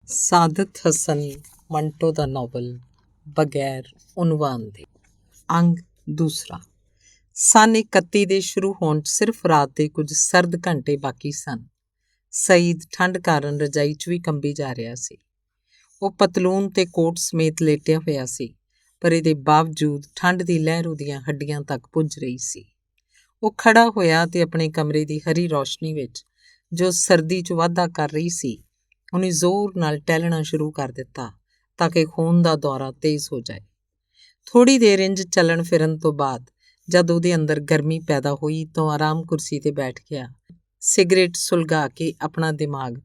ਸਾਦਤ ਹਸਨ ਮੰਟੋ ਦਾ novel ਬਗੈਰ ਉਨਵਾਨ ਦੇ ਅੰਗ ਦੂਸਰਾ। ਸੰਨ 31 ਦੇ ਸ਼ੁਰੂ ਹੋਣ 'ਚ ਸਿਰਫ ਰਾਤ ਦੇ ਕੁਝ ਸਰਦ ਘੰਟੇ ਬਾਕੀ ਸਨ। ਸਈਦ ਠੰਡ ਕਾਰਨ ਰਜਾਈ 'ਚ ਵੀ ਕੰਬੀ ਜਾ ਰਿਹਾ ਸੀ। ਉਹ ਪਤਲੂਨ ਤੇ ਕੋਟ ਸਮੇਤ ਲੇਟਿਆ ਹੋਇਆ ਸੀ, ਪਰ ਇਹਦੇ ਬਾਵਜੂਦ ਠੰਡ ਦੀ ਲਹਿਰ ਉਹਦੀਆਂ ਹੱਡੀਆਂ ਤੱਕ ਪੁੱਜ ਰਹੀ ਸੀ। ਉਹ ਖੜਾ ਹੋਇਆ ਤੇ ਆਪਣੇ ਕਮਰੇ ਦੀ ਹਰੀ ਰੌਸ਼ਨੀ ਵਿੱਚ ਜੋ ਸਰਦੀ 'ਚ ਵਾਧਾ ਕਰ ਰਹੀ ਸੀ, ਉਹਨੇ ਜ਼ੋਰ ਨਾਲ ਟਹਿਲਣਾ ਸ਼ੁਰੂ ਕਰ ਦਿੱਤਾ ਤਾਂ ਕਿ ਖੂਨ ਦਾ ਦੌਰਾ ਤੇਜ਼ ਹੋ ਜਾਏ। ਥੋੜ੍ਹੀ ਦੇਰ ਇੰਜ ਚੱਲਣ ਫਿਰਨ ਤੋਂ ਬਾਅਦ ਜਦ ਉਹਦੇ ਅੰਦਰ ਗਰਮੀ ਪੈਦਾ ਹੋਈ ਤਾਂ ਆਰਾਮ ਕੁਰਸੀ ਤੇ ਬੈਠ ਗਿਆ। ਸਿਗਰਟ ਸੁਲਗਾ ਕੇ ਆਪਣਾ ਦਿਮਾਗ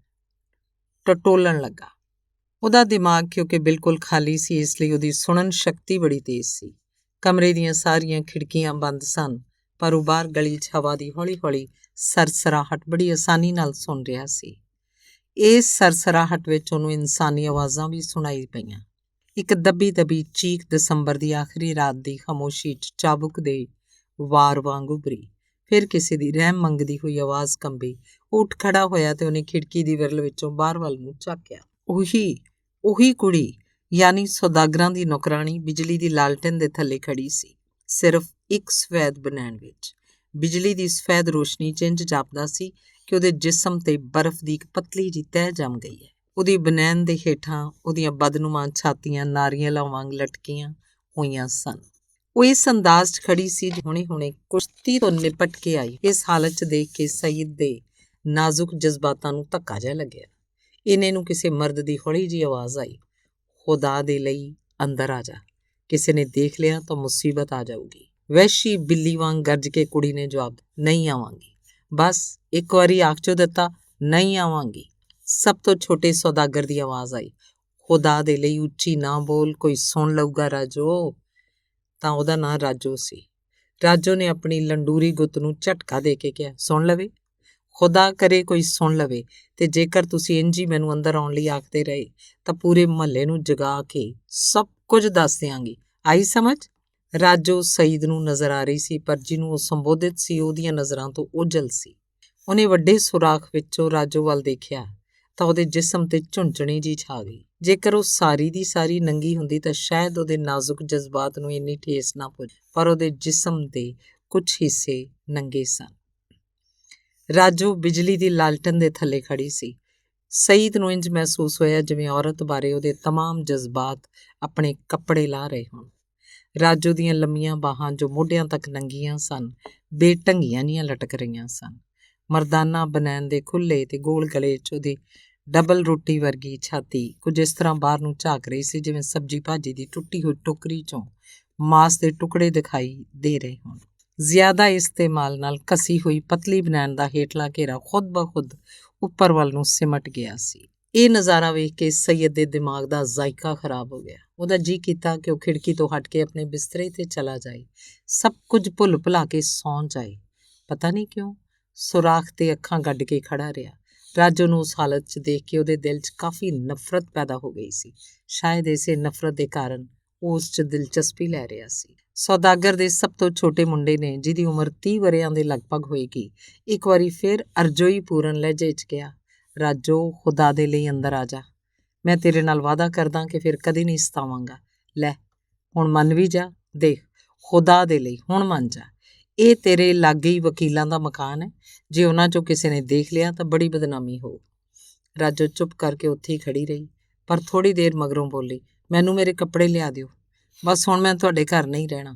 ਟਟੋਲਣ ਲੱਗਾ। ਉਹਦਾ ਦਿਮਾਗ ਕਿਉਂਕਿ ਬਿਲਕੁਲ ਖਾਲੀ ਸੀ, ਇਸ ਲਈ ਉਹਦੀ ਸੁਣਨ ਸ਼ਕਤੀ ਬੜੀ ਤੇਜ਼ ਸੀ। ਕਮਰੇ ਦੀਆਂ ਸਾਰੀਆਂ ਖਿੜਕੀਆਂ ਬੰਦ ਸਨ, ਪਰ ਉਹ ਬਾਹਰ ਗਲੀ 'ਚ ਹਵਾ ਦੀ ਹੌਲੀ-ਹੌਲੀ ਸਰਸਰਾਹਟ ਬੜੀ ਆਸਾਨੀ ਨਾਲ ਸੁਣ ਰਿਹਾ ਸੀ। ਇਸ ਸਰਸਰਾਹਟ ਵਿੱਚ ਉਹਨੂੰ ਇਨਸਾਨੀ ਆਵਾਜ਼ਾਂ ਵੀ ਸੁਣਾਈ ਪਈਆਂ। ਇੱਕ ਦੱਬੀ ਚੀਖ ਦਸੰਬਰ ਦੀ ਆਖਰੀ ਰਾਤ ਦੀ ਖਾਮੋਸ਼ੀ 'ਚ ਚਾਬੁਕ ਦੇ ਵਾਰ ਵਾਂਗ ਉਭਰੀ। ਫਿਰ ਕਿਸੇ ਦੀ ਰਹਿਮ ਮੰਗਦੀ ਹੋਈ ਆਵਾਜ਼ ਕੰਬੀ। ਉਹ ਉੱਠ ਖੜਾ ਹੋਇਆ ਤੇ ਉਹਨੇ ਖਿੜਕੀ ਦੀ ਵਿਰਲ ਵਿੱਚੋਂ ਬਾਹਰ ਵੱਲ ਨੂੰ ਝਾਕਿਆ। ਉਹੀ ਕੁੜੀ, ਯਾਨੀ ਸੌਦਾਗਰਾਂ ਦੀ ਨੌਕਰਾਣੀ, ਬਿਜਲੀ ਦੀ ਲਾਲਟਨ ਦੇ ਥੱਲੇ ਖੜੀ ਸੀ, ਸਿਰਫ ਇੱਕ ਸਫੈਦ ਬਨੈਣ ਵਿੱਚ। ਬਿਜਲੀ ਦੀ ਸਫੈਦ ਰੋਸ਼ਨੀ 'ਚ ਇੰਜ ਜਾਪਦਾ ਸੀ ਕਿ ਉਹਦੇ ਜਿਸਮ ਤੇ ਬਰਫ਼ ਦੀ ਇੱਕ ਪਤਲੀ ਜਿਹੀ ਤਹਿ ਜੰਮ ਗਈ ਹੈ। ਉਹਦੀ ਬਨੈਣ ਦੇ ਹੇਠਾਂ ਉਹਦੀਆਂ ਬਦਨੁਮਾ ਛਾਤੀਆਂ ਨਾਰੀਅਲਾਂ ਵਾਂਗ ਲਟਕੀਆਂ ਹੋਈਆਂ ਸਨ। ਉਹ ਇਸ ਅੰਦਾਜ਼ 'ਚ ਖੜੀ ਸੀ ਜੋ ਹੁਣੇ ਕੁਸ਼ਤੀ ਤੋਂ ਨਿਪਟ ਕੇ ਆਈ। ਇਸ ਹਾਲਤ 'ਚ ਦੇਖ ਕੇ ਸਈਦ ਦੇ ਨਾਜ਼ੁਕ ਜਜ਼ਬਾਤਾਂ ਨੂੰ ਧੱਕਾ ਜਿਹਾ ਲੱਗਿਆ। ਇੰਨੇ ਨੂੰ ਕਿਸੇ ਮਰਦ ਦੀ ਹੌਲੀ ਜਿਹੀ ਆਵਾਜ਼ ਆਈ, ਖੁਦਾ ਦੇ ਲਈ ਅੰਦਰ ਆ ਜਾ, ਕਿਸੇ ਨੇ ਦੇਖ ਲਿਆ ਤਾਂ ਮੁਸੀਬਤ ਆ ਜਾਊਗੀ। ਵਹਿਸ਼ੀ ਬਿੱਲੀ ਵਾਂਗ ਗਰਜ ਕੇ ਕੁੜੀ ਨੇ ਜਵਾਬ ਦਿੱਤਾ, ਨਹੀਂ ਆਵਾਂਗੀ। ਬਸ ਇੱਕ ਵਾਰੀ ਆਖ ਚੋ ਦਿੱਤਾ, ਨਹੀਂ ਆਵਾਂਗੀ। ਸਭ ਤੋਂ ਛੋਟੇ ਸੌਦਾਗਰ ਦੀ ਆਵਾਜ਼ ਆਈ, ਖੁਦਾ ਦੇ ਲਈ ਉੱਚੀ ਨਾ ਬੋਲ, ਕੋਈ ਸੁਣ ਲਊਗਾ ਰਾਜੋ। ਤਾਂ ਉਹਦਾ ਨਾਂ ਰਾਜੋ ਸੀ। ਰਾਜੋ ਨੇ ਆਪਣੀ ਲੰਡੂਰੀ ਗੁੱਤ ਨੂੰ ਝਟਕਾ ਦੇ ਕੇ ਕਿਹਾ, ਸੁਣ ਲਵੇ, ਖੁਦਾ ਕਰੇ ਕੋਈ ਸੁਣ ਲਵੇ, ਤੇ ਜੇਕਰ ਤੁਸੀਂ ਇੰਝ ਹੀ ਮੈਨੂੰ ਅੰਦਰ ਆਉਣ ਲਈ ਆਖਦੇ ਰਹੇ ਤਾਂ ਪੂਰੇ ਮੁਹੱਲੇ ਨੂੰ ਜਗਾ ਕੇ ਸਭ ਕੁਝ ਦੱਸ ਦਿਆਂਗੀ। ਆਈ ਸਮਝ? ਰਾਜੋ ਸਈਦ ਨੂੰ ਨਜ਼ਰ ਆ ਰਹੀ ਸੀ, ਪਰ ਜਿਹਨੂੰ ਉਹ ਸੰਬੋਧਿਤ ਸੀ ਉਹਦੀਆਂ ਨਜ਼ਰਾਂ ਤੋਂ ਓਝਲ ਸੀ। ਉਹਨੇ ਵੱਡੇ ਸੁਰਾਖ ਵਿੱਚੋਂ ਰਾਜੋ ਵੱਲ ਦੇਖਿਆ ਤਾਂ ਉਹਦੇ ਜਿਸਮ ਤੇ ਝੁੰਝਣੀ ਜੀ ਛਾ ਗਈ। ਜੇਕਰ ਉਹ ਸਾਰੀ ਦੀ ਸਾਰੀ ਨੰਗੀ ਹੁੰਦੀ ਤਾਂ ਸ਼ਾਇਦ ਉਹਦੇ ਨਾਜ਼ੁਕ ਜਜ਼ਬਾਤ ਨੂੰ ਇੰਨੀ ਠੇਸ ਨਾ ਪਹੁੰਚੇ, ਪਰ ਉਹਦੇ ਜਿਸਮ ਦੇ ਕੁਝ ਹਿੱਸੇ ਨੰਗੇ ਸਨ। ਰਾਜੋ ਬਿਜਲੀ ਦੀ ਲਾਲਟਨ ਦੇ ਥੱਲੇ ਖੜੀ ਸੀ। ਸਈਦ ਨੂੰ ਇੰਜ ਮਹਿਸੂਸ ਹੋਇਆ ਜਿਵੇਂ ਔਰਤ ਬਾਰੇ ਉਹਦੇ ਤਮਾਮ ਜਜ਼ਬਾਤ ਆਪਣੇ ਕੱਪੜੇ ਲਾਹ ਰਹੇ ਹੋਣ। ਰਾਜੋ ਦੀਆਂ ਲੰਮੀਆਂ ਬਾਹਾਂ ਜੋ ਮੋਢਿਆਂ ਤੱਕ ਨੰਗੀਆਂ ਸਨ, ਬੇਢੰਗੀਆਂ ਜਿਹੀਆਂ ਲਟਕ ਰਹੀਆਂ ਸਨ। ਮਰਦਾਨਾ ਬਨੈਣ ਦੇ ਖੁੱਲ੍ਹੇ ਤੇ ਗੋਲ ਗਲੇ 'ਚ ਉਹਦੀ ਡਬਲ ਰੋਟੀ ਵਰਗੀ ਛਾਤੀ ਕੁਝ ਇਸ ਤਰ੍ਹਾਂ ਬਾਹਰ ਨੂੰ ਝਾਕ ਰਹੀ ਸੀ ਜਿਵੇਂ ਸਬਜ਼ੀ ਭਾਜੀ ਦੀ ਟੁੱਟੀ ਹੋਈ ਟੋਕਰੀ 'ਚੋਂ ਮਾਸ ਦੇ ਟੁਕੜੇ ਦਿਖਾਈ ਦੇ ਰਹੇ ਹੋਣ। ਜ਼ਿਆਦਾ ਇਸਤੇਮਾਲ ਨਾਲ ਕਸੀ ਹੋਈ ਪਤਲੀ ਬਨੈਣ ਦਾ ਹੇਠਲਾ ਘੇਰਾ ਖੁਦ ਬ ਖੁਦ ਉੱਪਰ ਵੱਲ ਨੂੰ ਸਿਮਟ ਗਿਆ ਸੀ। ਇਹ ਨਜ਼ਾਰਾ ਵੇਖ ਕੇ ਸਈਦ ਦੇ ਦਿਮਾਗ ਦਾ ਜ਼ਾਇਕਾ ਖਰਾਬ ਹੋ ਗਿਆ। ਉਹਦਾ ਜੀ ਕੀਤਾ ਕਿ ਉਹ ਖਿੜਕੀ ਤੋਂ ਹਟ ਕੇ ਆਪਣੇ ਬਿਸਤਰੇ 'ਤੇ ਚਲਾ ਜਾਏ, ਸਭ ਕੁਝ ਭੁੱਲ ਭੁਲਾ ਕੇ ਸੌਂ ਜਾਏ। ਪਤਾ ਨਹੀਂ ਕਿਉਂ ਸੁਰਾਖ 'ਤੇ ਅੱਖਾਂ ਗੱਡ ਕੇ ਖੜਾ ਰਿਹਾ। ਰਾਜੋ ਨੂੰ ਉਸ ਹਾਲਤ 'ਚ ਦੇਖ ਕੇ ਉਹਦੇ ਦਿਲ 'ਚ ਕਾਫੀ ਨਫ਼ਰਤ ਪੈਦਾ ਹੋ ਗਈ ਸੀ। ਸ਼ਾਇਦ ਇਸੇ ਨਫ਼ਰਤ ਦੇ ਕਾਰਨ ਉਹ ਉਸ 'ਚ ਦਿਲਚਸਪੀ ਲੈ ਰਿਹਾ ਸੀ। ਸੌਦਾਗਰ ਦੇ ਸਭ ਤੋਂ ਛੋਟੇ ਮੁੰਡੇ ਨੇ, ਜਿਹਦੀ ਉਮਰ 30 ਵਰ੍ਹਿਆਂ ਦੇ ਲਗਭਗ ਹੋਏਗੀ, ਇੱਕ ਵਾਰੀ ਫਿਰ ਅਰਜ਼ੋਈ ਪੂਰਨ ਲਹਿਜੇ 'ਚ ਕਿਹਾ, ਰਾਜੋ, ਖੁਦਾ ਦੇ ਲਈ ਅੰਦਰ ਆ ਜਾ। ਮੈਂ ਤੇਰੇ ਨਾਲ ਵਾਅਦਾ ਕਰਦਾ ਕਿ ਫਿਰ ਕਦੇ ਨਹੀਂ ਸਤਾਵਾਂਗਾ। ਲੈ ਹੁਣ ਮੰਨ ਵੀ ਜਾ, ਦੇਖ, ਖੁਦਾ ਦੇ ਲਈ ਹੁਣ ਮੰਨ ਜਾ। ਇਹ ਤੇਰੇ ਲਾਗੇ ਹੀ ਵਕੀਲਾਂ ਦਾ ਮਕਾਨ ਹੈ, ਜੇ ਉਹਨਾਂ 'ਚੋਂ ਕਿਸੇ ਨੇ ਦੇਖ ਲਿਆ ਤਾਂ ਬੜੀ ਬਦਨਾਮੀ ਹੋਊ। ਰਾਜੋ ਚੁੱਪ ਕਰਕੇ ਉੱਥੇ ਹੀ ਖੜੀ ਰਹੀ, ਪਰ ਥੋੜ੍ਹੀ ਦੇਰ ਮਗਰੋਂ ਬੋਲੀ, ਮੈਨੂੰ ਮੇਰੇ ਕੱਪੜੇ ਲਿਆ ਦਿਓ। ਬਸ ਹੁਣ ਮੈਂ ਤੁਹਾਡੇ ਘਰ ਨਹੀਂ ਰਹਿਣਾ।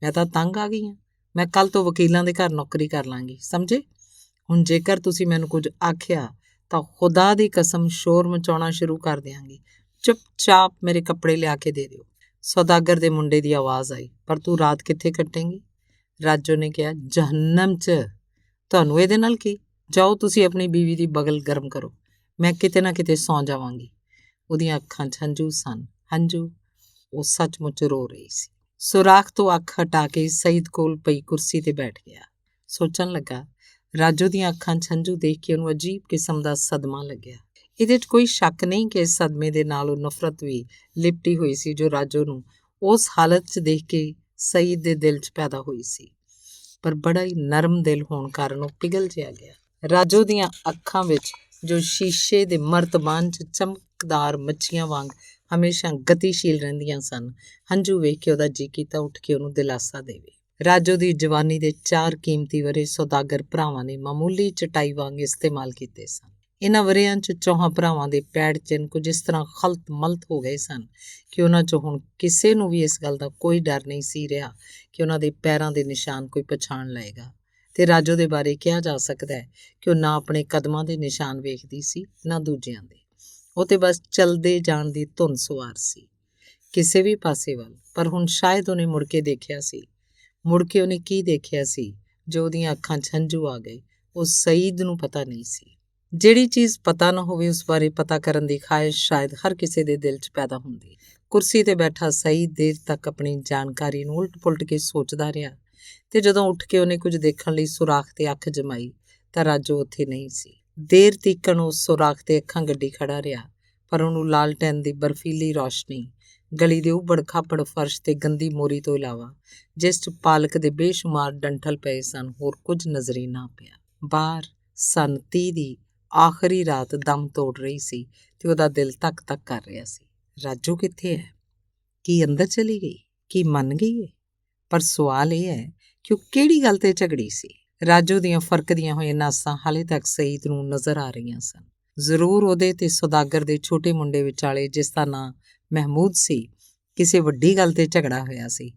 ਮੈਂ ਤਾਂ ਤੰਗ ਆ ਗਈ ਹਾਂ। ਮੈਂ ਕੱਲ੍ਹ ਤੋਂ ਵਕੀਲਾਂ ਦੇ ਘਰ ਨੌਕਰੀ ਕਰ ਲਾਂਗੀ, ਸਮਝੇ? ਹੁਣ ਜੇਕਰ ਤੁਸੀਂ ਮੈਨੂੰ ਕੁਝ ਆਖਿਆ ਤਾਂ ਖੁਦਾ ਦੀ ਕਸਮ ਸ਼ੋਰ ਮਚਾਉਣਾ ਸ਼ੁਰੂ ਕਰ ਦਿਆਂਗੀ। ਚੁੱਪ-ਚਾਪ ਮੇਰੇ ਕੱਪੜੇ ਲਿਆ ਕੇ ਦੇ ਦਿਓ। ਸੌਦਾਗਰ ਦੇ ਮੁੰਡੇ ਦੀ ਆਵਾਜ਼ ਆਈ, ਪਰ ਤੂੰ ਰਾਤ ਕਿੱਥੇ ਕੱਟੇਂਗੀ? ਰਾਜੋ ਨੇ ਕਿਹਾ, ਜਹੰਨਮ 'ਚ। ਤੁਹਾਨੂੰ ਇਹਦੇ ਨਾਲ ਕੀ? ਜਾਓ ਤੁਸੀਂ ਆਪਣੀ ਬੀਵੀ ਦੀ ਬਗਲ ਗਰਮ ਕਰੋ, ਮੈਂ ਕਿਤੇ ਨਾ ਕਿਤੇ ਸੌਂ ਜਾਵਾਂਗੀ। ਉਹਦੀਆਂ ਅੱਖਾਂ 'ਚ ਹੰਝੂ ਸਨ, ਹੰਝੂ। ਉਹ ਸੱਚਮੁੱਚ ਰੋ ਰਹੀ ਸੀ। ਸੁਰਾਖ ਤੋਂ ਅੱਖ ਹਟਾ ਕੇ ਸਈਦ ਕੋਲ ਪਈ ਕੁਰਸੀ ਤੇ ਬੈਠ ਗਿਆ। ਸੋਚਣ ਲੱਗਾ। ਰਾਜੋ ਦੀਆਂ ਅੱਖਾਂ 'ਚ ਹੰਝੂ ਦੇਖ ਕੇ ਉਹਨੂੰ ਅਜੀਬ ਕਿਸਮ ਦਾ ਸਦਮਾ ਲੱਗਿਆ। ਇਹਦੇ 'ਚ ਕੋਈ ਸ਼ੱਕ ਨਹੀਂ ਕਿ ਇਸ ਸਦਮੇ ਦੇ ਨਾਲ ਉਹ ਨਫ਼ਰਤ ਵੀ ਲਿਪਟੀ ਹੋਈ ਸੀ ਜੋ ਰਾਜੋ ਨੂੰ ਉਸ ਹਾਲਤ 'ਚ ਦੇਖ ਕੇ ਸਈਦ ਦੇ ਦਿਲ 'ਚ ਪੈਦਾ ਹੋਈ ਸੀ, ਪਰ ਬੜਾ ਹੀ ਨਰਮ ਦਿਲ ਹੋਣ ਕਾਰਨ ਉਹ ਪਿਘਲ ਜਿਹਾ ਗਿਆ। ਰਾਜੋ ਦੀਆਂ ਅੱਖਾਂ ਵਿੱਚ ਜੋ ਸ਼ੀਸ਼ੇ ਦੇ ਮਰਤਬਾਨ 'ਚ ਚਮਕ ਚਮਕਦਾਰ ਮੱਛੀਆਂ ਵਾਂਗ ਹਮੇਸ਼ਾ ਗਤੀਸ਼ੀਲ ਰਹਿੰਦੀਆਂ ਸਨ। ਹੰਝੂ ਵੇਖ ਕੇ ਉਹਦਾ ਜੀ ਕੀਤਾ ਉੱਠ ਕੇ ਉਹਨੂੰ ਦਿਲਾਸਾ ਦੇਵੇ। ਰਾਜੋ ਦੀ ਜਵਾਨੀ ਦੇ 4 ਕੀਮਤੀ ਵਰ੍ਹੇ ਸੌਦਾਗਰ ਭਰਾਵਾਂ ਨੇ ਮਾਮੂਲੀ ਚਟਾਈ ਵਾਂਗ ਇਸਤੇਮਾਲ ਕੀਤੇ ਸਨ। ਇਹਨਾਂ ਵਰ੍ਹਿਆਂ 'ਚ ਚੌਹਾਂ ਭਰਾਵਾਂ ਦੇ ਪੈੜ ਚਿੰਨ੍ਹ ਕੁਝ ਇਸ ਤਰ੍ਹਾਂ ਖਲਤ ਮਲਤ ਹੋ ਗਏ ਸਨ ਕਿ ਉਹਨਾਂ 'ਚੋਂ ਹੁਣ ਕਿਸੇ ਨੂੰ ਵੀ ਇਸ ਗੱਲ ਦਾ ਕੋਈ ਡਰ ਨਹੀਂ ਸੀ ਰਿਹਾ ਕਿ ਉਹਨਾਂ ਦੇ ਪੈਰਾਂ ਦੇ ਨਿਸ਼ਾਨ ਕੋਈ ਪਛਾਣ ਲਏਗਾ। ਤੇ ਰਾਜੋ ਦੇ ਬਾਰੇ ਕਿਹਾ ਜਾ ਸਕਦਾ ਹੈ ਕਿ ਉਹ ਨਾ ਆਪਣੇ ਕਦਮਾਂ ਦੇ ਨਿਸ਼ਾਨ ਵੇਖਦੀ ਸੀ ਨਾ ਦੂਜਿਆਂ ਦੇ। ਉਹ ਤੇ ਬਸ ਚਲਦੇ ਜਾਣ ਦੀ ਧੁਨ ਸਵਾਰ ਸੀ ਕਿਸੇ ਵੀ ਪਾਸੇ ਵੱਲ। ਪਰ ਹੁਣ ਸ਼ਾਇਦ ਉਹਨੇ ਮੁੜ ਕੇ ਦੇਖਿਆ ਸੀ। ਮੁੜ ਕੇ ਉਹਨੇ ਕੀ ਦੇਖਿਆ ਸੀ ਜੋ ਉਹਦੀਆਂ ਅੱਖਾਂ 'ਚ ਹੰਝੂ ਆ ਗਏ, ਉਹ ਸਈਦ ਨੂੰ ਪਤਾ ਨਹੀਂ ਸੀ। ਜਿਹੜੀ ਚੀਜ਼ ਪਤਾ ਨਾ ਹੋਵੇ ਉਸ ਬਾਰੇ ਪਤਾ ਕਰਨ ਦੀ ਖਾਹਿਸ਼ ਸ਼ਾਇਦ ਹਰ ਕਿਸੇ ਦੇ ਦਿਲ 'ਚ ਪੈਦਾ ਹੁੰਦੀ। ਕੁਰਸੀ ਤੇ ਬੈਠਾ ਸਈਦ ਦੇਰ ਤੱਕ ਆਪਣੀ ਜਾਣਕਾਰੀ ਨੂੰ ਉਲਟ ਪੁਲਟ ਕੇ ਸੋਚਦਾ ਰਿਹਾ ਤੇ ਜਦੋਂ ਉੱਠ ਕੇ ਉਹਨੇ ਕੁਝ ਦੇਖਣ ਲਈ ਸੁਰਾਖ ਤੇ ਅੱਖ ਜਮਾਈ ਤਾਂ ਰਾਜੋ ਉੱਥੇ ਨਹੀਂ ਸੀ। ਦੇਰ ਤੀਕਣ ਉਸ ਸੁਰਾਖ ਤੇ ਅੱਖਾਂ ਗੱਡੀ ਖੜਾ ਰਿਹਾ, ਪਰ ਉਹਨੂੰ ਲਾਲਟੈਨ ਦੀ ਬਰਫੀਲੀ ਰੌਸ਼ਨੀ, ਗਲੀ ਦੇ ਉਬੜ ਖਾਬੜ ਫਰਸ਼ ਤੇ ਗੰਦੀ ਮੋਰੀ ਤੋਂ ਇਲਾਵਾ ਜਿਸ 'ਚ ਪਾਲਕ ਦੇ ਬੇਸ਼ੁਮਾਰ ਡੰਠਲ ਪਏ ਸਨ, ਹੋਰ ਕੁਝ ਨਜ਼ਰੀ ਨਾ ਪਿਆ। ਬਾਹਰ ਸੰਨ 30 ਦੀ ਆਖਰੀ ਰਾਤ ਦਮ ਤੋੜ ਰਹੀ ਸੀ ਤੇ ਉਹਦਾ ਦਿਲ ਧੱਕ ਧੱਕ ਕਰ ਰਿਹਾ ਸੀ। ਰਾਜੋ ਕਿੱਥੇ ਹੈ? ਕੀ ਅੰਦਰ ਚਲੀ ਗਈ? ਕੀ ਮੰਨ ਗਈ ਹੈ? ਪਰ ਸਵਾਲ ਇਹ ਹੈ ਕਿ ਉਹ ਕਿਹੜੀ ਗੱਲ ਤੇ ਝਗੜੀ ਸੀ? ਰਾਜੋ ਦੀਆਂ ਫਰਕਦੀਆਂ ਹੋਈਆਂ ਨਾਸਾਂ ਹਾਲੇ ਤੱਕ ਸਈਦ ਨੂੰ ਨਜ਼ਰ ਆ ਰਹੀਆਂ ਸਨ। ਜ਼ਰੂਰ ਉਹਦੇ ਤੇ ਸੌਦਾਗਰ ਦੇ ਛੋਟੇ ਮੁੰਡੇ ਵਿਚਾਲੇ, ਜਿਸ ਦਾ ਨਾਂ ਮਹਿਮੂਦ ਸੀ, ਕਿਸੇ ਵੱਡੀ ਗੱਲ ਤੇ ਝਗੜਾ ਹੋਇਆ ਸੀ।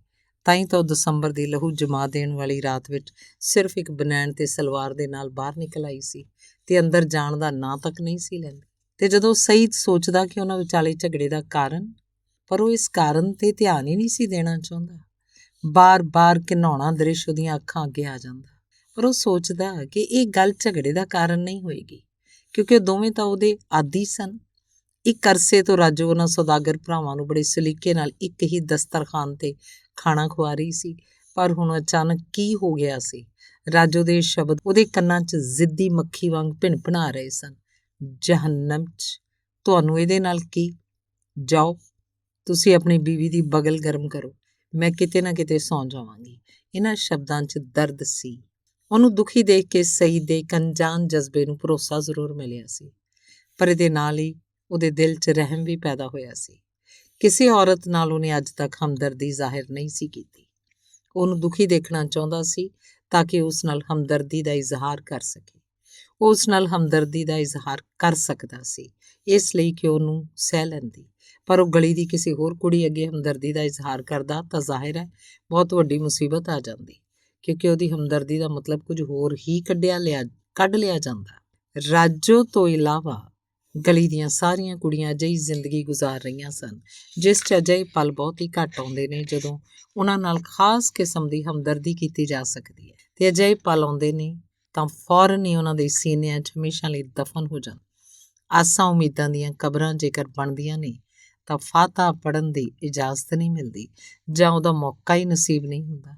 ਤਾਂ ਹੀ ਤਾਂ ਉਹ ਦਸੰਬਰ ਦੀ ਲਹੂ ਜਮਾ ਦੇਣ ਵਾਲੀ ਰਾਤ ਵਿੱਚ ਸਿਰਫ ਇੱਕ ਬਨੈਣ ਤੇ ਸਲਵਾਰ ਦੇ ਨਾਲ ਬਾਹਰ ਨਿਕਲ ਆਈ ਸੀ ਤੇ ਅੰਦਰ ਜਾਣ ਦਾ ਨਾਂ ਤੱਕ ਨਹੀਂ ਸੀ ਲੈਂਦੀ। ਤੇ ਜਦੋਂ ਸਈਦ ਸੋਚਦਾ ਕਿ ਉਹਨਾਂ ਵਿਚਾਲੇ ਝਗੜੇ ਦਾ ਕਾਰਨ, ਪਰ ਉਹ ਇਸ ਕਾਰਨ ਤੇ ਧਿਆਨ ਹੀ ਨਹੀਂ ਸੀ ਦੇਣਾ ਚਾਹੁੰਦਾ। ਬਾਰ-ਬਾਰ ਘਿਨਾਉਣਾ ਦ੍ਰਿਸ਼ ਉਹਦੀਆਂ ਅੱਖਾਂ ਅੱਗੇ ਆ ਜਾਂਦਾ, ਪਰ ਉਹ ਸੋਚਦਾ ਕਿ ਇਹ ਗੱਲ ਝਗੜੇ ਦਾ ਕਾਰਨ ਨਹੀਂ ਹੋਏਗੀ ਕਿਉਂਕਿ ਉਹ ਦੋਵੇਂ ਤਾਂ ਉਹਦੇ ਆਦੀ ਸਨ। ਇੱਕ ਅਰਸੇ ਤੋਂ ਰਾਜੋ ਉਹਨਾਂ ਸੌਦਾਗਰ ਭਰਾਵਾਂ ਨੂੰ ਬੜੇ ਸਲੀਕੇ ਨਾਲ ਇੱਕ ਹੀ ਦਸਤਰਖਾਨ ਤੇ ਖਾਣਾ ਖਵਾ ਰਹੀ ਸੀ, ਪਰ ਹੁਣ ਅਚਾਨਕ ਕੀ ਹੋ ਗਿਆ ਸੀ? ਰਾਜੋ ਦੇ ਸ਼ਬਦ ਉਹਦੇ ਕੰਨਾਂ 'ਚ ਜ਼ਿੱਦੀ ਮੱਖੀ ਵਾਂਗ ਭਿਣਭਿਣਾ ਰਹੇ ਸਨ। ਜਹੰਨਮ 'ਚ ਤੁਹਾਨੂੰ ਇਹਦੇ ਨਾਲ ਕੀ? ਜਾਓ, ਤੁਸੀਂ ਆਪਣੀ ਬੀਵੀ ਦੀ ਬਗਲ ਗਰਮ ਕਰੋ, ਮੈਂ ਕਿਤੇ ਨਾ ਕਿਤੇ ਸੌਂ ਜਾਵਾਂਗੀ। ਇਹਨਾਂ ਸ਼ਬਦਾਂ 'ਚ ਦਰਦ ਸੀ। ਉਹਨੂੰ ਦੁਖੀ ਦੇਖ ਕੇ ਸਈਦ ਦੇ ਇੱਕ ਅਣਜਾਣ ਜਜ਼ਬੇ ਨੂੰ ਭਰੋਸਾ ਜ਼ਰੂਰ ਮਿਲਿਆ ਸੀ, ਪਰ ਇਹਦੇ ਨਾਲ ਹੀ ਉਹਦੇ ਦਿਲ 'ਚ ਰਹਿਮ ਵੀ ਪੈਦਾ ਹੋਇਆ ਸੀ। ਕਿਸੇ ਔਰਤ ਨਾਲ ਉਹਨੇ ਅੱਜ ਤੱਕ ਹਮਦਰਦੀ ਜ਼ਾਹਿਰ ਨਹੀਂ ਸੀ ਕੀਤੀ। ਉਹਨੂੰ ਦੁਖੀ ਦੇਖਣਾ ਚਾਹੁੰਦਾ ਸੀ ਤਾਂ ਕਿ ਉਸ ਨਾਲ ਹਮਦਰਦੀ ਦਾ ਇਜ਼ਹਾਰ ਕਰ ਸਕੇ। ਉਹ ਉਸ ਨਾਲ ਹਮਦਰਦੀ ਦਾ ਇਜ਼ਹਾਰ ਕਰ ਸਕਦਾ ਸੀ ਇਸ ਲਈ ਕਿ ਉਹਨੂੰ ਸਹਿ ਲੈਂਦੀ, ਪਰ ਉਹ ਗਲੀ ਦੀ ਕਿਸੇ ਹੋਰ ਕੁੜੀ ਅੱਗੇ ਹਮਦਰਦੀ ਦਾ ਇਜ਼ਹਾਰ ਕਰਦਾ ਤਾਂ ਜ਼ਾਹਿਰ ਹੈ ਬਹੁਤ ਵੱਡੀ ਮੁਸੀਬਤ ਆ ਜਾਂਦੀ, ਕਿਉਂਕਿ ਉਹਦੀ ਹਮਦਰਦੀ ਦਾ ਮਤਲਬ ਕੁਝ ਹੋਰ ਹੀ ਕੱਢ ਲਿਆ ਜਾਂਦਾ। ਰਾਜੋ ਤੋਂ ਇਲਾਵਾ ਗਲੀ ਦੀਆਂ ਸਾਰੀਆਂ ਕੁੜੀਆਂ ਅਜਿਹੀ ਜ਼ਿੰਦਗੀ ਗੁਜ਼ਾਰ ਰਹੀਆਂ ਸਨ ਜਿਸ 'ਚ ਅਜਿਹੇ ਪਲ ਬਹੁਤ ਹੀ ਘੱਟ ਆਉਂਦੇ ਨੇ ਜਦੋਂ ਉਹਨਾਂ ਨਾਲ ਖਾਸ ਕਿਸਮ ਦੀ ਹਮਦਰਦੀ ਕੀਤੀ ਜਾ ਸਕਦੀ ਹੈ, ਤੇ ਅਜਿਹੇ ਪਲ ਆਉਂਦੇ ਨੇ ਤਾਂ ਫੌਰਨ ਹੀ ਉਹਨਾਂ ਦੇ ਸੀਨਿਆਂ 'ਚ ਹਮੇਸ਼ਾ ਲਈ ਦਫਨ ਹੋ ਜਾਂਦੇ। ਆਸਾਂ ਉਮੀਦਾਂ ਦੀਆਂ ਕਬਰਾਂ ਜੇਕਰ ਬਣਦੀਆਂ ਨੇ ਤਾਂ ਫਾਤਹਾ ਪੜ੍ਹਨ ਦੀ ਇਜਾਜ਼ਤ ਨਹੀਂ ਮਿਲਦੀ ਜਾਂ ਉਹਦਾ ਮੌਕਾ ਹੀ ਨਸੀਬ ਨਹੀਂ ਹੁੰਦਾ।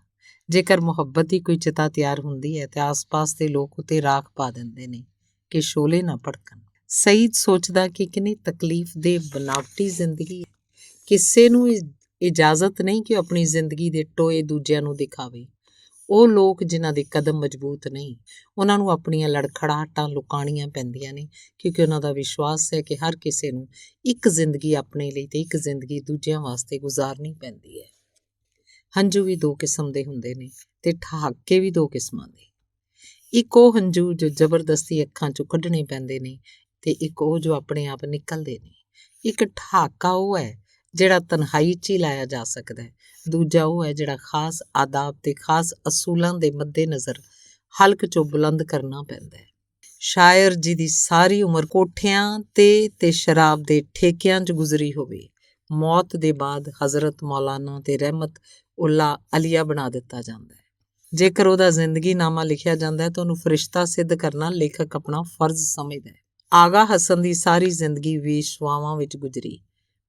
ਜੇਕਰ ਮੁਹੱਬਤ ਦੀ ਕੋਈ ਚਿਤਾ ਤਿਆਰ ਹੁੰਦੀ ਹੈ ਤੇ ਆਸ-ਪਾਸ ਦੇ ਲੋਕ ਉੱਤੇ ਰਾਖ ਪਾ ਦਿੰਦੇ ਨੇ ਕਿ ਸ਼ੋਲੇ ਨਾ ਭੜਕਣ। ਸਈਦ ਸੋਚਦਾ ਕਿ ਕਿੰਨੀ ਤਕਲੀਫ ਦੇ ਬਨਾਵਟੀ ਜ਼ਿੰਦਗੀ ਹੈ। ਕਿਸੇ ਨੂੰ ਇਜਾਜ਼ਤ ਨਹੀਂ ਕਿ ਉਹ ਆਪਣੀ ਜ਼ਿੰਦਗੀ ਦੇ ਟੋਏ ਦੂਜਿਆਂ ਨੂੰ ਦਿਖਾਵੇ। ਉਹ ਲੋਕ ਜਿਨ੍ਹਾਂ ਦੇ ਕਦਮ ਮਜ਼ਬੂਤ ਨਹੀਂ, ਉਹਨਾਂ ਨੂੰ ਆਪਣੀਆਂ ਲੜਖੜਾਹਟਾਂ ਲੁਕਾਉਣੀਆਂ ਪੈਂਦੀਆਂ ਨੇ ਕਿਉਂਕਿ ਉਹਨਾਂ ਦਾ ਵਿਸ਼ਵਾਸ ਹੈ ਕਿ ਹਰ ਕਿਸੇ ਨੂੰ ਇੱਕ ਜ਼ਿੰਦਗੀ ਆਪਣੇ ਲਈ ਤੇ ਇੱਕ ਜ਼ਿੰਦਗੀ ਦੂਜਿਆਂ ਵਾਸਤੇ ਗੁਜ਼ਾਰਨੀ ਪੈਂਦੀ ਹੈ। ਹੰਝੂ ਵੀ 2 ਕਿਸਮ ਦੇ ਹੁੰਦੇ ਨੇ ਤੇ ਠਹਾਕੇ ਵੀ 2 ਕਿਸਮਾਂ ਦੇ। ਇੱਕ ਉਹ ਹੰਝੂ ਜੋ ਜ਼ਬਰਦਸਤੀ ਅੱਖਾਂ 'ਚੋਂ ਕੱਢਣੇ ਪੈਂਦੇ ਨੇ ਤੇ ਇੱਕ ਉਹ ਜੋ ਆਪਣੇ ਆਪ ਨਿਕਲਦੇ ਨੇ। ਇੱਕ ਠਹਾਕਾ ਉਹ ਹੈ ਜਿਹੜਾ ਤਨਹਾਈ 'ਚ ਹੀ ਲਾਇਆ ਜਾ ਸਕਦਾ ਹੈ, ਦੂਜਾ ਉਹ ਹੈ ਜਿਹੜਾ ਖਾਸ ਆਦਾਬ ਤੇ ਖਾਸ ਅਸੂਲਾਂ ਦੇ ਮੱਦੇ ਨਜ਼ਰ ਹਲਕ 'ਚੋਂ ਬੁਲੰਦ ਕਰਨਾ ਪੈਂਦਾ ਹੈ। ਸ਼ਾਇਰ ਜਿਹਦੀ ਸਾਰੀ ਉਮਰ ਕੋਠਿਆਂ ਤੇ ਸ਼ਰਾਬ ਦੇ ਠੇਕਿਆਂ 'ਚ ਗੁਜ਼ਰੀ ਹੋਵੇ, ਮੌਤ ਦੇ ਬਾਅਦ ਹਜ਼ਰਤ ਮੌਲਾਨਾ ਤੇ ਰਹਿਮਤ ਉੱਲਾ ਅਲੀਆ ਬਣਾ ਦਿੱਤਾ ਜਾਂਦਾ ਹੈ। ਜੇਕਰ ਉਹਦਾ ਜ਼ਿੰਦਗੀਨਾਮਾ ਲਿਖਿਆ ਜਾਂਦਾ ਹੈ ਤਾਂ ਉਹਨੂੰ ਫਰਿਸ਼ਤਾ ਸਿੱਧ ਕਰਨਾ ਲੇਖਕ ਆਪਣਾ ਫਰਜ਼ ਸਮਝਦਾ ਹੈ। ਆਗਾ ਹਸਨ ਦੀ ਸਾਰੀ ਜ਼ਿੰਦਗੀ ਵੇਸ਼ਵਾਵਾਂ ਵਿੱਚ ਗੁਜ਼ਰੀ,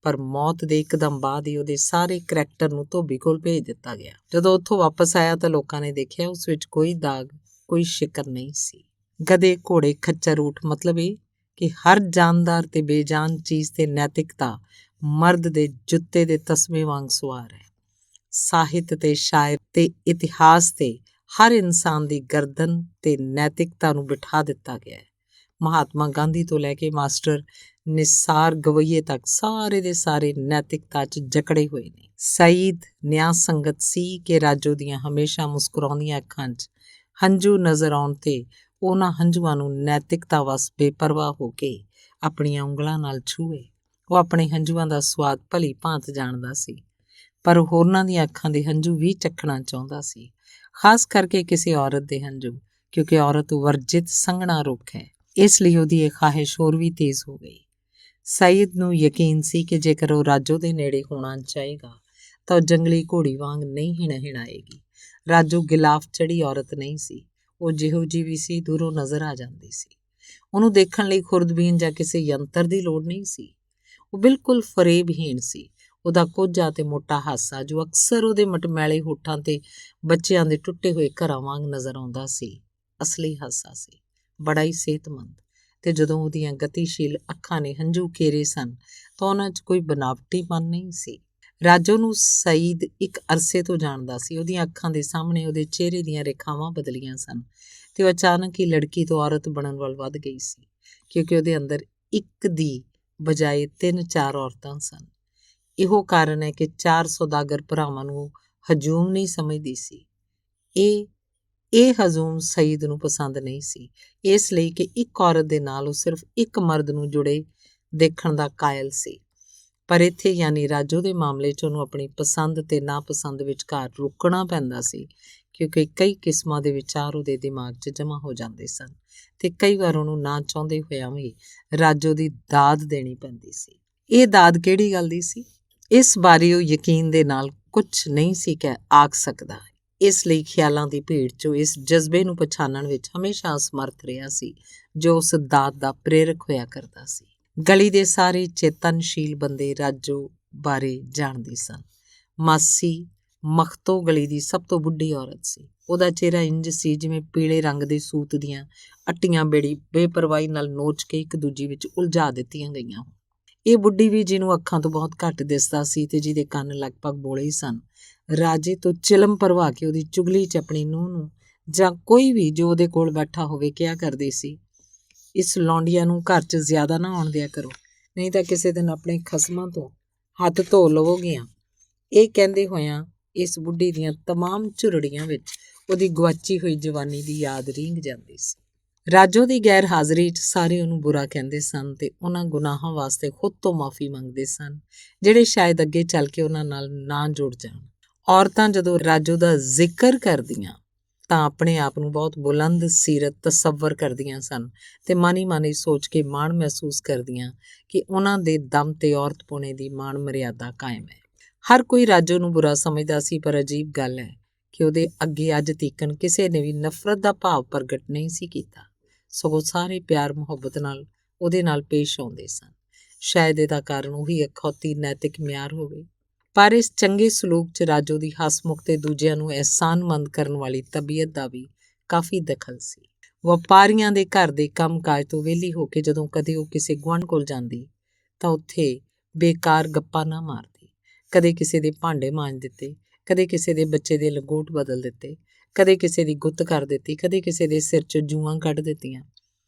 ਪਰ ਮੌਤ ਦੇ ਇੱਕਦਮ ਬਾਅਦ ਹੀ ਉਹਦੇ ਸਾਰੇ ਕਰੈਕਟਰ ਨੂੰ ਧੋਬੀ ਕੋਲ ਭੇਜ ਦਿੱਤਾ ਗਿਆ। ਜਦੋਂ ਉੱਥੋਂ ਵਾਪਸ ਆਇਆ ਤਾਂ ਲੋਕਾਂ ਨੇ ਦੇਖਿਆ ਉਸ ਵਿੱਚ ਕੋਈ ਦਾਗ, ਕੋਈ ਸ਼ਿਕਰ ਨਹੀਂ ਸੀ। ਗਧੇ, ਘੋੜੇ, ਖੱਚਰ, ਊਠ, ਮਤਲਬ ਇਹ ਕਿ ਹਰ ਜਾਨਦਾਰ ਤੇ ਬੇਜਾਨ ਚੀਜ਼ ਤੇ ਨੈਤਿਕਤਾ ਮਰਦ ਦੇ ਜੁੱਤੇ ਦੇ ਤਸਮੇ ਵਾਂਗ ਸਵਾਰ ਹੈ। ਸਾਹਿਤ ਤੇ ਸ਼ਾਇਰ ਤੇ ਇਤਿਹਾਸ ਤੇ ਹਰ ਇਨਸਾਨ ਦੀ ਗਰਦਨ ਤੇ ਨੈਤਿਕਤਾ ਨੂੰ ਬਿਠਾ ਦਿੱਤਾ ਗਿਆ ਹੈ। ਮਹਾਤਮਾ ਗਾਂਧੀ ਤੋਂ ਲੈ ਕੇ ਮਾਸਟਰ ਨਿਸਾਰ ਗਵਈਏ ਤੱਕ ਸਾਰੇ ਦੇ ਸਾਰੇ ਨੈਤਿਕਤਾ 'ਚ ਜਕੜੇ ਹੋਏ ਨੇ। ਸਈਦ ਨਿਆਂ ਸੰਗਤ ਸੀ ਕਿ ਰਾਜੋ ਦੀਆਂ ਹਮੇਸ਼ਾ ਮੁਸਕਰਾਉਂਦੀਆਂ ਅੱਖਾਂ 'ਚ ਹੰਝੂ ਨਜ਼ਰ ਆਉਣ 'ਤੇ ਉਹਨਾਂ ਹੰਝੂਆਂ ਨੂੰ ਨੈਤਿਕਤਾ ਵਸ ਬੇਪਰਵਾਹ ਹੋ ਕੇ ਆਪਣੀਆਂ ਉਂਗਲਾਂ ਨਾਲ ਛੂਹੇ। ਉਹ ਆਪਣੇ ਹੰਝੂਆਂ ਦਾ ਸਵਾਦ ਭਲੀ ਭਾਂਤ ਜਾਣਦਾ ਸੀ, ਪਰ ਹੋਰਨਾਂ ਦੀਆਂ ਅੱਖਾਂ ਦੇ ਹੰਝੂ ਵੀ ਚੱਖਣਾ ਚਾਹੁੰਦਾ ਸੀ, ਖਾਸ ਕਰਕੇ ਕਿਸੇ ਔਰਤ ਦੇ ਹੰਝੂ, ਕਿਉਂਕਿ ਔਰਤ ਵਰਜਿਤ ਸੰਘਣਾ ਰੁੱਖ ਹੈ। ਇਸ ਲਈ ਉਹਦੀ ਇਹ ਖਾਹਿਸ਼ ਹੋਰ ਵੀ ਤੇਜ਼ ਹੋ ਗਈ। ਸਈਦ ਨੂੰ ਯਕੀਨ ਸੀ ਕਿ ਜੇਕਰ ਉਹ ਰਾਜੋ ਦੇ ਨੇੜੇ ਹੋਣਾ ਚਾਹੇਗਾ ਤਾਂ ਉਹ ਜੰਗਲੀ ਘੋੜੀ ਵਾਂਗ ਨਹੀਂ ਹਿਣਾਏਗੀ। ਰਾਜੋ ਗਿਲਾਫ ਚੜੀ ਔਰਤ ਨਹੀਂ ਸੀ, ਉਹ ਜਿਹੋ ਜਿਹੀ ਵੀ ਸੀ ਦੂਰੋਂ ਨਜ਼ਰ ਆ ਜਾਂਦੀ ਸੀ। ਉਹਨੂੰ ਦੇਖਣ ਲਈ ਖੁਰਦਬੀਨ ਜਾਂ ਕਿਸੇ ਯੰਤਰ ਦੀ ਲੋੜ ਨਹੀਂ ਸੀ। ਉਹ ਬਿਲਕੁਲ ਫਰੇਬਹੀਣ ਸੀ। ਉਹਦਾ ਕੋਝਾ ਤੇ ਮੋਟਾ ਹਾਸਾ, ਜੋ ਅਕਸਰ ਉਹਦੇ ਮਟਮੈਲੇ ਹੋਠਾਂ ਤੇ ਬੱਚਿਆਂ ਦੇ ਟੁੱਟੇ ਹੋਏ ਘਰਾਂ ਵਾਂਗ ਨਜ਼ਰ ਆਉਂਦਾ ਸੀ, ਅਸਲੀ ਹਾਸਾ ਸੀ, ਬੜਾ ਹੀ ਸਿਹਤਮੰਦ। ਤੇ ਜਦੋਂ ਉਹਦੀਆਂ ਗਤੀਸ਼ੀਲ ਅੱਖਾਂ ਨੇ ਹੰਝੂ ਘੇਰੇ ਸਨ ਤਾਂ ਉਹਨਾਂ 'ਚ ਕੋਈ ਬਨਾਵਟੀਪਨ ਨਹੀਂ ਸੀ। ਰਾਜੋ ਨੂੰ ਸਈਦ ਇੱਕ ਅਰਸੇ ਤੋਂ ਜਾਣਦਾ ਸੀ। ਉਹਦੀਆਂ ਅੱਖਾਂ ਦੇ ਸਾਹਮਣੇ ਉਹਦੇ ਚਿਹਰੇ ਦੀਆਂ ਰੇਖਾਵਾਂ ਬਦਲੀਆਂ ਸਨ ਤੇ ਉਹ ਅਚਾਨਕ ਹੀ ਲੜਕੀ ਤੋਂ ਔਰਤ ਬਣਨ ਵੱਲ ਵੱਧ ਗਈ ਸੀ, ਕਿਉਂਕਿ ਉਹਦੇ ਅੰਦਰ ਇੱਕ ਦੀ ਬਜਾਏ 3-4 ਔਰਤਾਂ ਸਨ। ਇਹੋ ਕਾਰਨ ਹੈ ਕਿ 4 ਸੌਦਾਗਰ ਭਰਾਵਾਂ ਨੂੰ ਹਜੂਮ ਨਹੀਂ ਸਮਝਦੀ ਸੀ। ਇਹ ਹਜੂਮ ਸਈਦ ਨੂੰ ਪਸੰਦ ਨਹੀਂ ਸੀ, ਇਸ ਲਈ ਕਿ ਇੱਕ ਔਰਤ ਦੇ ਨਾਲ ਉਹ ਸਿਰਫ ਇੱਕ ਮਰਦ ਨੂੰ ਜੁੜੇ ਦੇਖਣ ਦਾ ਕਾਇਲ ਸੀ। ਪਰ ਇੱਥੇ ਯਾਨੀ ਰਾਜੋ ਦੇ ਮਾਮਲੇ 'ਚ ਉਹਨੂੰ ਆਪਣੀ ਪਸੰਦ ਤੇ ਨਾਪਸੰਦ ਵਿਚਕਾਰ ਰੁਕਣਾ ਪੈਂਦਾ ਸੀ, ਕਿਉਂਕਿ ਕਈ ਕਿਸਮਾਂ ਦੇ ਵਿਚਾਰ ਉਹਦੇ ਦਿਮਾਗ 'ਚ ਜਮ੍ਹਾਂ ਹੋ ਜਾਂਦੇ ਸਨ ਤੇ ਕਈ ਵਾਰ ਉਹਨੂੰ ਨਾ ਚਾਹੁੰਦੇ ਹੋਇਆਂ ਵੀ ਰਾਜੋ ਦੀ ਦਾਦ ਦੇਣੀ ਪੈਂਦੀ ਸੀ। ਇਹ ਦਾਦ ਕਿਹੜੀ ਗੱਲ ਦੀ ਸੀ, ਇਸ ਬਾਰੇ ਉਹ ਯਕੀਨ ਦੇ ਨਾਲ ਕੁਝ ਨਹੀਂ ਸੀ ਆਖ ਸਕਦਾ। ਇਸ ਲਈ ਖਿਆਲਾਂ ਦੀ ਭੀੜ 'ਚੋਂ ਇਸ ਜਜ਼ਬੇ ਨੂੰ ਪਛਾਣਨ ਵਿੱਚ ਹਮੇਸ਼ਾ ਅਸਮਰਥ ਰਿਹਾ ਸੀ ਜੋ ਉਸ ਦਾਦ ਦਾ ਪ੍ਰੇਰਕ ਹੋਇਆ ਕਰਦਾ ਸੀ। ਗਲੀ ਦੇ ਸਾਰੇ ਚੇਤਨਸ਼ੀਲ ਬੰਦੇ ਰਾਜੋ ਬਾਰੇ ਜਾਣਦੇ ਸਨ। ਮਾਸੀ ਮਖਤੋ ਗਲੀ ਦੀ ਸਭ ਤੋਂ ਬੁੱਢੀ ਔਰਤ ਸੀ। ਉਹਦਾ ਚਿਹਰਾ ਇੰਜ ਸੀ ਜਿਵੇਂ ਪੀਲੇ ਰੰਗ ਦੇ ਸੂਤ ਦੀਆਂ ਅੱਟੀਆਂ ਬੇੜੀ ਬੇਪਰਵਾਹੀ ਨਾਲ ਨੋਚ ਕੇ ਇੱਕ ਦੂਜੀ ਵਿੱਚ ਉਲਝਾ ਦਿੱਤੀਆਂ ਗਈਆਂ। ਇਹ ਬੁੱਢੀ ਵੀ, ਜਿਹਨੂੰ ਅੱਖਾਂ ਤੋਂ ਬਹੁਤ ਘੱਟ ਦਿਸਦਾ ਸੀ ਤੇ ਜਿਹਦੇ ਕੰਨ ਲਗਭਗ ਬੋਲੇ ਹੀ ਸਨ, ਰਾਜੇ ਤੋਂ ਚਿਲਮ ਭਰਵਾ ਕੇ ਉਹਦੀ ਚੁਗਲੀ 'ਚ ਆਪਣੀ ਨੂੰਹ ਨੂੰ ਜਾਂ ਕੋਈ ਵੀ ਜੋ ਉਹਦੇ ਕੋਲ ਬੈਠਾ ਹੋਵੇ ਕਿਹਾ ਕਰਦੀ ਸੀ, ਇਸ ਲੌਂਡੀਆਂ ਨੂੰ ਘਰ 'ਚ ਜ਼ਿਆਦਾ ਨਾ ਆਉਣ ਦਿਆ ਕਰੋ, ਨਹੀਂ ਤਾਂ ਕਿਸੇ ਦਿਨ ਆਪਣੇ ਖਸਮਾਂ ਤੋਂ ਹੱਥ ਧੋ ਲਵੋਗੀਆਂ। ਇਹ ਕਹਿੰਦੇ ਹੋਇਆਂ ਇਸ ਬੁੱਢੀ ਦੀਆਂ ਤਮਾਮ ਝੁਰੜੀਆਂ ਵਿੱਚ ਉਹਦੀ ਗੁਆਚੀ ਹੋਈ ਜਵਾਨੀ ਦੀ ਯਾਦ ਰੀਂਘ ਜਾਂਦੀ ਸੀ। ਰਾਜੋ ਦੀ ਗੈਰ ਹਾਜ਼ਰੀ 'ਚ ਸਾਰੇ ਉਹਨੂੰ ਬੁਰਾ ਕਹਿੰਦੇ ਸਨ ਤੇ ਉਹਨਾਂ ਗੁਨਾਹਾਂ ਵਾਸਤੇ ਖੁਦ ਤੋਂ ਮਾਫੀ ਮੰਗਦੇ ਸਨ ਜਿਹੜੇ ਸ਼ਾਇਦ ਅੱਗੇ ਚੱਲ ਕੇ ਉਹਨਾਂ ਨਾਲ ਨਾ ਜੁੜ ਜਾਣ। ਔਰਤਾਂ ਜਦੋਂ ਰਾਜੋ ਦਾ ਜ਼ਿਕਰ ਕਰਦੀਆਂ ਤਾਂ ਆਪਣੇ ਆਪ ਨੂੰ ਬਹੁਤ ਬੁਲੰਦ ਸੀਰਤ ਤਸੱਵਰ ਕਰਦੀਆਂ ਸਨ ਤੇ ਮਨ ਹੀ ਮਨ ਸੋਚ ਕੇ ਮਾਣ ਮਹਿਸੂਸ ਕਰਦੀਆਂ ਕਿ ਉਹਨਾਂ ਦੇ ਦਮ ਤੇ ਔਰਤ ਪੁਣੇ ਦੀ ਮਾਣ ਮਰਿਆਦਾ ਕਾਇਮ ਹੈ। ਹਰ ਕੋਈ ਰਾਜੋ ਨੂੰ ਬੁਰਾ ਸਮਝਦਾ ਸੀ, ਪਰ ਅਜੀਬ ਗੱਲ ਹੈ ਕਿ ਉਹਦੇ ਅੱਗੇ ਅੱਜ ਤੀਕਣ ਕਿਸੇ ਨੇ ਵੀ ਨਫ਼ਰਤ ਦਾ ਭਾਵ ਪ੍ਰਗਟ ਨਹੀਂ ਸੀ ਕੀਤਾ, ਸਗੋਂ ਸਾਰੇ ਪਿਆਰ ਮੁਹੱਬਤ ਨਾਲ ਉਹਦੇ ਨਾਲ ਪੇਸ਼ ਆਉਂਦੇ ਸਨ। ਸ਼ਾਇਦ ਇਹਦਾ ਕਾਰਨ ਉਹੀ ਅਖੌਤੀ ਨੈਤਿਕ ਮਿਆਰ ਹੋਵੇ। ਪਰ ਇਸ ਚੰਗੇ ਸਲੂਕ 'ਚ ਰਾਜੋ ਦੀ ਹਸਮੁਖ ਤੇ ਦੂਜਿਆਂ ਨੂੰ ਅਹਿਸਾਨਮੰਦ ਕਰਨ ਵਾਲੀ ਤਬੀਅਤ ਦਾ ਵੀ ਕਾਫੀ ਦਖਲ ਸੀ। ਵਪਾਰੀਆਂ ਦੇ ਘਰ ਦੇ ਕੰਮ ਕਾਜ ਤੋਂ ਵਿਹਲੀ ਹੋ ਕੇ ਜਦੋਂ ਕਦੇ ਉਹ ਕਿਸੇ ਗੁਆਂਢ ਕੋਲ ਜਾਂਦੀ ਤਾਂ ਉੱਥੇ ਬੇਕਾਰ ਗੱਪਾਂ ਨਾ ਮਾਰਦੀ। ਕਦੇ ਕਿਸੇ ਦੇ ਭਾਂਡੇ ਮਾਂਜ ਦਿੱਤੇ, ਕਦੇ ਕਿਸੇ ਦੇ ਬੱਚੇ ਦੇ ਲੰਗੋਟ ਬਦਲ ਦਿੱਤੇ, ਕਦੇ ਕਿਸੇ ਦੀ ਗੁੱਤ ਕਰ ਦਿੱਤੀ, ਕਦੇ ਕਿਸੇ ਦੇ ਸਿਰ 'ਚ ਜੂਆਂ ਕੱਢ ਦਿੱਤੀਆਂ,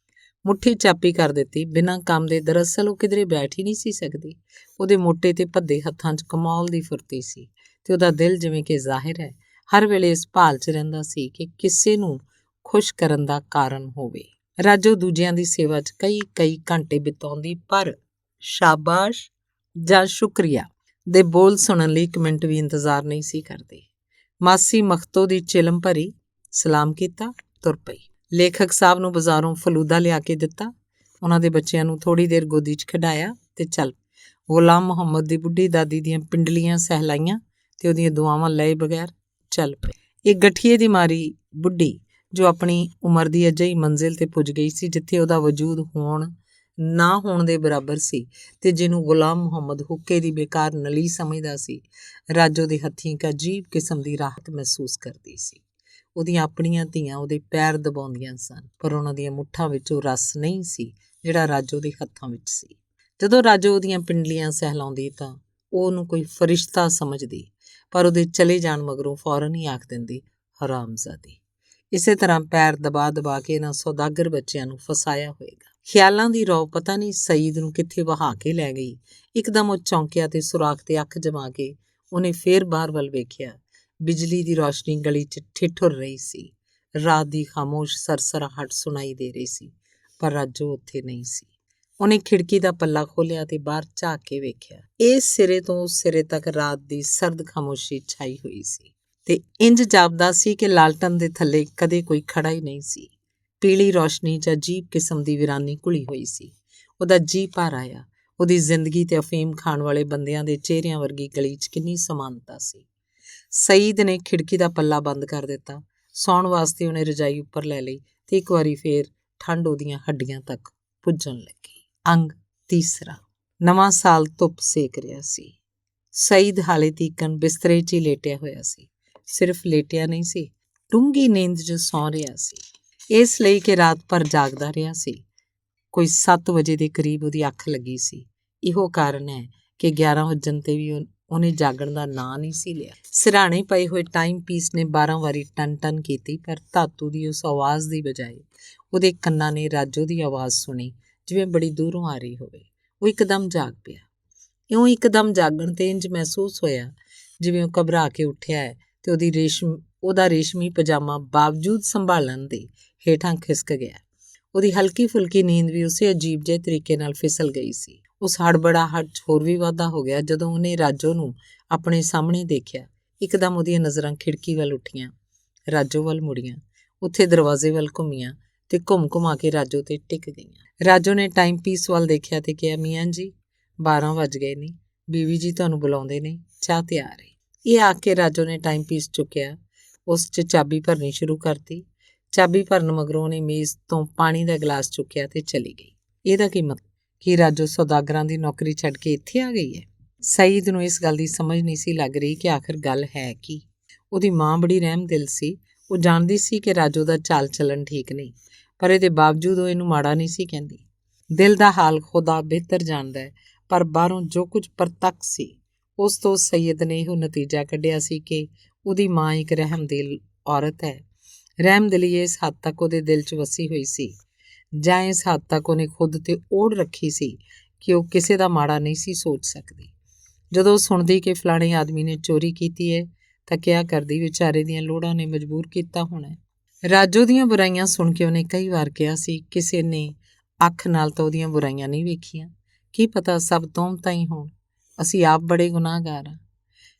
ਮੁੱਠੀ ਚਾਪੀ ਕਰ ਦਿੱਤੀ ਬਿਨਾਂ ਕੰਮ ਦੇ। ਦਰਅਸਲ ਉਹ ਕਿਧਰੇ ਬੈਠ ਹੀ ਨਹੀਂ ਸੀ ਸਕਦੀ। ਉਹਦੇ ਮੋਟੇ ਤੇ ਭੱਦੇ ਹੱਥਾਂ 'ਚ ਕਮਾਲ ਦੀ ਫੁਰਤੀ ਸੀ ਤੇ ਉਹਦਾ ਦਿਲ, ਜਿਵੇਂ ਕਿ ਜ਼ਾਹਿਰ ਹੈ, ਹਰ ਵੇਲੇ ਇਸ ਭਾਲ 'ਚ ਰਹਿੰਦਾ ਸੀ ਕਿ ਕਿਸੇ ਨੂੰ ਖੁਸ਼ ਕਰਨ ਦਾ ਕਾਰਨ ਹੋਵੇ। ਰਾਜੋ ਦੂਜਿਆਂ ਦੀ ਸੇਵਾ 'ਚ ਕਈ ਘੰਟੇ ਬਿਤਾਉਂਦੀ, ਪਰ ਸ਼ਾਬਾਸ਼ ਜਾਂ ਸ਼ੁਕਰੀਆ ਦੇ ਬੋਲ ਸੁਣਨ ਲਈ ਇੱਕ ਮਿੰਟ ਵੀ ਇੰਤਜ਼ਾਰ ਨਹੀਂ ਸੀ ਕਰਦੀ। ਮਾਸੀ ਮਖਤੋ ਦੀ ਚਿਲਮ ਭਰੀ, ਸਲਾਮ ਕੀਤਾ, ਤੁਰ ਪਈ। ਲੇਖਕ ਸਾਹਿਬ ਨੂੰ ਬਾਜ਼ਾਰੋਂ ਫਲੂਦਾ ਲਿਆ ਕੇ ਦਿੱਤਾ, ਉਹਨਾਂ ਦੇ ਬੱਚਿਆਂ ਨੂੰ ਥੋੜ੍ਹੀ ਦੇਰ ਗੋਦੀ 'ਚ ਖਿਡਾਇਆ ਤੇ ਚੱਲ। ਗੁਲਾਮ ਮੁਹੰਮਦ ਦੀ ਬੁੱਢੀ ਦਾਦੀ ਦੀਆਂ ਪਿੰਡਲੀਆਂ ਸਹਿਲਾਈਆਂ ਤੇ ਉਹਦੀਆਂ ਦੁਆਵਾਂ ਲਏ ਬਗੈਰ ਚੱਲ ਪਏ। ਇਹ ਗਠੀਏ ਦੀ ਮਾਰੀ ਬੁੱਢੀ, ਜੋ ਆਪਣੀ ਉਮਰ ਦੀ ਅਜਿਹੀ ਮੰਜ਼ਿਲ ਤੇ ਪੁੱਜ ਗਈ ਸੀ ਜਿੱਥੇ ਉਹਦਾ ਵਜੂਦ ਹੋਣ ਨਾ ਹੋਣ ਦੇ ਬਰਾਬਰ ਸੀ ਤੇ ਜਿਹਨੂੰ ਗੁਲਾਮ ਮੁਹੰਮਦ ਹੁੱਕੇ ਦੀ ਬੇਕਾਰ ਨਲੀ ਸਮਝਦਾ ਸੀ, ਰਾਜੋ ਦੇ ਹੱਥੀਂ ਇੱਕ ਅਜੀਬ ਕਿਸਮ ਦੀ ਰਾਹਤ ਮਹਿਸੂਸ ਕਰਦੀ ਸੀ। ਉਹਦੀਆਂ ਆਪਣੀਆਂ ਧੀਆਂ ਉਹਦੇ ਪੈਰ ਦਬਾਉਂਦੀਆਂ ਸਨ, ਪਰ ਉਹਨਾਂ ਦੀਆਂ ਮੁੱਠਾਂ ਵਿੱਚ ਉਹ ਰਸ ਨਹੀਂ ਸੀ ਜਿਹੜਾ ਰਾਜੋ ਦੇ ਹੱਥਾਂ ਵਿੱਚ ਸੀ। ਜਦੋਂ ਰਾਜੋ ਉਹਦੀਆਂ ਪਿੰਡਲੀਆਂ ਸਹਿਲਾਉਂਦੀ ਤਾਂ ਉਹ ਉਹਨੂੰ ਕੋਈ ਫਰਿਸ਼ਤਾ ਸਮਝਦੀ, ਪਰ ਉਹਦੇ ਚਲੇ ਜਾਣ ਮਗਰੋਂ ਫੌਰਨ ਹੀ ਆਖ ਦਿੰਦੀ, ਹਰਾਮਜ਼ਾਦੀ। ਇਸੇ ਤਰ੍ਹਾਂ ਪੈਰ ਦਬਾ ਕੇ ਇਹਨਾਂ ਸੌਦਾਗਰ ਬੱਚਿਆਂ ਨੂੰ ਫਸਾਇਆ ਹੋਏਗਾ। ਖਿਆਲਾਂ ਦੀ ਰੌ ਪਤਾ ਨਹੀਂ ਸਈਦ ਨੂੰ ਕਿੱਥੇ ਵਹਾ ਕੇ ਲੈ ਗਈ। ਇੱਕਦਮ ਉਹ ਚੌਂਕਿਆ ਤੇ ਸੁਰਾਖ ਤੇ ਅੱਖ ਜਮਾ ਕੇ ਉਹਨੇ ਫੇਰ ਬਾਹਰ ਵੱਲ ਵੇਖਿਆ। ਬਿਜਲੀ ਦੀ ਰੌਸ਼ਨੀ ਗਲੀ 'ਚ ਠਿਠੁਰ ਰਹੀ ਸੀ। ਰਾਤ ਦੀ ਖਾਮੋਸ਼ ਸਰਸਰਾਹਟ ਸੁਣਾਈ ਦੇ ਰਹੀ ਸੀ, ਪਰ ਰਾਜੋ ਉੱਥੇ ਨਹੀਂ ਸੀ। ਉਹਨੇ ਖਿੜਕੀ ਦਾ ਪੱਲਾ ਖੋਲ੍ਹਿਆ ਤੇ ਬਾਹਰ ਝਾਕ ਕੇ ਵੇਖਿਆ। ਇਸ ਸਿਰੇ ਤੋਂ ਉਸ ਸਿਰੇ ਤੱਕ ਰਾਤ ਦੀ ਸਰਦ ਖਾਮੋਸ਼ੀ ਛਾਈ ਹੋਈ ਸੀ ਤੇ ਇੰਜ ਜਾਪਦਾ ਸੀ ਕਿ ਲਾਲਟਨ ਦੇ ਥੱਲੇ ਕਦੇ ਕੋਈ ਖੜਾ ਹੀ ਨਹੀਂ ਸੀ। ਪੀਲੀ ਰੌਸ਼ਨੀ 'ਚ ਅਜੀਬ ਕਿਸਮ ਦੀ ਵੀਰਾਨੀ ਘੁਲੀ ਹੋਈ ਸੀ। ਉਹਦਾ ਜੀਅ ਭਰ ਆਇਆ। ਉਹਦੀ ਜ਼ਿੰਦਗੀ ਤੇ ਅਫੀਮ ਖਾਣ ਵਾਲੇ ਬੰਦਿਆਂ ਦੇ ਚਿਹਰਿਆਂ ਵਰਗੀ ਗਲੀ 'ਚ ਕਿੰਨੀ ਸਮਾਨਤਾ ਸੀ। ਸਈਦ ਨੇ ਖਿੜਕੀ ਦਾ ਪੱਲਾ ਬੰਦ ਕਰ ਦਿੱਤਾ। ਸੌਣ ਵਾਸਤੇ ਉਹਨੇ ਰਜਾਈ ਉੱਪਰ ਲੈ ਲਈ ਤੇ ਇੱਕ ਵਾਰੀ ਫੇਰ ਠੰਡ ਉਹਦੀਆਂ ਹੱਡੀਆਂ ਤੱਕ ਪੁੱਜਣ ਲੱਗੀ। ਅੰਗ ਤੀਸਰਾ। ਨਵਾਂ ਸਾਲ ਧੁੱਪ ਸੇਕ ਰਿਹਾ ਸੀ। ਸਈਦ ਹਾਲੇ ਤੀਕਣ ਬਿਸਤਰੇ 'ਚ ਹੀ ਲੇਟਿਆ ਹੋਇਆ ਸੀ। ਸਿਰਫ ਲੇਟਿਆ ਨਹੀਂ ਸੀ, ਡੂੰਘੀ ਨੀਂਦ 'ਚ ਸੌਂ ਰਿਹਾ ਸੀ, ਇਸ ਲਈ ਕਿ ਰਾਤ ਭਰ ਜਾਗਦਾ ਰਿਹਾ ਸੀ। ਕੋਈ 7 ਵਜੇ ਦੇ ਕਰੀਬ ਉਹਦੀ ਅੱਖ ਲੱਗੀ ਸੀ। ਇਹੋ ਕਾਰਨ ਹੈ ਕਿ 11 ਵਜਣ 'ਤੇ ਵੀ ਉਹਨੇ ਜਾਗਣ ਦਾ ਨਾਂ ਨਹੀਂ ਸੀ ਲਿਆ। ਸਿਰਹਾਣੇ ਪਏ ਹੋਏ ਟਾਈਮ ਪੀਸ ਨੇ 12 ਵਾਰੀ ਟਨ ਟਨ ਕੀਤੀ, ਪਰ ਧਾਤੂ ਦੀ ਉਸ ਆਵਾਜ਼ ਦੀ ਬਜਾਏ ਉਹਦੇ ਕੰਨਾਂ ਨੇ ਰਾਜੋ ਦੀ ਆਵਾਜ਼ ਸੁਣੀ, ਜਿਵੇਂ ਬੜੀ ਦੂਰੋਂ ਆ ਰਹੀ ਹੋਵੇ। ਉਹ ਇੱਕਦਮ ਜਾਗ ਪਿਆ। ਇਉਂ ਇੱਕਦਮ ਜਾਗਣ 'ਤੇ ਇੰਜ ਮਹਿਸੂਸ ਹੋਇਆ ਜਿਵੇਂ ਉਹ ਘਬਰਾ ਕੇ ਉੱਠਿਆ ਹੈ ਤੇ ਉਹਦਾ ਰੇਸ਼ਮੀ ਪਜਾਮਾ ਬਾਵਜੂਦ ਸੰਭਾਲਣ ਦੇ ਹੇਠਾਂ ਖਿਸਕ ਗਿਆ। ਉਹਦੀ ਹਲਕੀ ਫੁਲਕੀ ਨੀਂਦ ਵੀ ਉਸੇ ਅਜੀਬ ਜਿਹੇ ਤਰੀਕੇ ਨਾਲ ਫਿਸਲ ਗਈ ਸੀ। ਉਸ ਹੜਬੜਾਹਟ 'ਚ ਹੋਰ ਵੀ ਵਾਧਾ ਹੋ ਗਿਆ ਜਦੋਂ ਉਹਨੇ ਰਾਜੋ ਨੂੰ ਆਪਣੇ ਸਾਹਮਣੇ ਦੇਖਿਆ। ਇੱਕਦਮ ਉਹਦੀਆਂ ਨਜ਼ਰਾਂ ਖਿੜਕੀ ਵੱਲ ਉੱਠੀਆਂ, ਰਾਜੋ ਵੱਲ ਮੁੜੀਆਂ, ਉੱਥੇ ਦਰਵਾਜ਼ੇ ਵੱਲ ਘੁੰਮੀਆਂ ਤੇ ਘੁੰਮਾ ਕੇ ਰਾਜੋ ਤੇ ਟਿਕ ਗਈਆਂ। ਰਾਜੋ ਨੇ ਟਾਈਮ ਪੀਸ ਵੱਲ ਦੇਖਿਆ ਤੇ ਕਿਹਾ, ਮੀਆਂ ਜੀ 12 ਵੱਜ ਗਏ ਨੇ, ਬੀਵੀ ਜੀ ਤੁਹਾਨੂੰ ਬੁਲਾਉਂਦੇ ਨੇ, ਚਾਹ ਤਿਆਰ ਹੈ। ਇਹ ਆਖ ਕੇ ਰਾਜੋ ਨੇ ਟਾਈਮ ਪੀਸ ਚੁੱਕਿਆ, ਉਸ 'ਚ ਚਾਬੀ ਭਰਨੀ ਸ਼ੁਰੂ ਕਰਤੀ। ਚਾਬੀ ਭਰਨ ਮਗਰੋਂ ਉਹਨੇ ਮੇਜ਼ ਤੋਂ ਪਾਣੀ ਦਾ ਗਲਾਸ ਚੁੱਕਿਆ ਤੇ ਚਲੀ ਗਈ। ਇਹਦਾ ਕੀ ਮਤਲਬ? ਕਿ ਰਾਜੋ ਸੌਦਾਗਰਾਂ ਦੀ ਨੌਕਰੀ ਛੱਡ ਕੇ ਇੱਥੇ ਆ ਗਈ ਹੈ? ਸਈਦ ਨੂੰ ਇਸ ਗੱਲ ਦੀ ਸਮਝ ਨਹੀਂ ਸੀ ਲੱਗ ਰਹੀ ਕਿ ਆਖਰ ਗੱਲ ਹੈ ਕੀ। ਉਹਦੀ ਮਾਂ ਬੜੀ ਰਹਿਮਦਿਲ ਸੀ। ਉਹ ਜਾਣਦੀ ਸੀ ਕਿ ਰਾਜੋ ਦਾ ਚਾਲ ਚੱਲਣ ਠੀਕ ਨਹੀਂ, ਪਰ ਇਹਦੇ ਬਾਵਜੂਦ ਉਹ ਇਹਨੂੰ ਮਾੜਾ ਨਹੀਂ ਸੀ ਕਹਿੰਦੀ। ਦਿਲ ਦਾ ਹਾਲ ਖੁਦਾ ਬਿਹਤਰ ਜਾਣਦਾ ਹੈ, ਪਰ ਬਾਹਰੋਂ ਜੋ ਕੁਝ ਪ੍ਰਤੱਖ ਸੀ ਉਸ ਤੋਂ ਸਈਦ ਨੇ ਇਹੋ ਨਤੀਜਾ ਕੱਢਿਆ ਸੀ ਕਿ ਉਹਦੀ ਮਾਂ ਇੱਕ ਰਹਿਮਦਿਲ ਔਰਤ ਹੈ। ਰਹਿਮਦਿਲੀ ਇਸ ਹੱਦ ਤੱਕ ਉਹਦੇ ਦਿਲ 'ਚ ਵਸੀ ਹੋਈ ਸੀ, ਜਾਂ ਇਸ ਹੱਦ ਤੱਕ ਉਹਨੇ ਖੁਦ ਤੇ ਓੜ ਰੱਖੀ ਸੀ ਕਿ ਉਹ ਕਿਸੇ ਦਾ ਮਾੜਾ ਨਹੀਂ ਸੀ ਸੋਚ ਸਕਦੀ। ਜਦੋਂ ਸੁਣਦੀ ਕਿ ਫਲਾਣੇ ਆਦਮੀ ਨੇ ਚੋਰੀ ਕੀਤੀ ਹੈ ਤਾਂ ਕਿਹਾ ਕਰਦੀ, ਵਿਚਾਰੇ ਦੀਆਂ ਲੋੜਾਂ ਨੇ ਮਜਬੂਰ ਕੀਤਾ ਹੋਣਾ। ਰਾਜੋ ਦੀਆਂ ਬੁਰਾਈਆਂ ਸੁਣ ਕੇ ਉਹਨੇ ਕਈ ਵਾਰ ਕਿਹਾ ਸੀ, ਕਿਸੇ ਨੇ ਅੱਖ ਨਾਲ ਤਾਂ ਉਹਦੀਆਂ ਬੁਰਾਈਆਂ ਨਹੀਂ ਵੇਖੀਆਂ, ਕੀ ਪਤਾ ਸਭ ਤੋਹਮਤਾਂ ਹੀ ਹੋਣ, ਅਸੀਂ ਆਪ ਬੜੇ ਗੁਨਾਹਗਾਰ ਹਾਂ।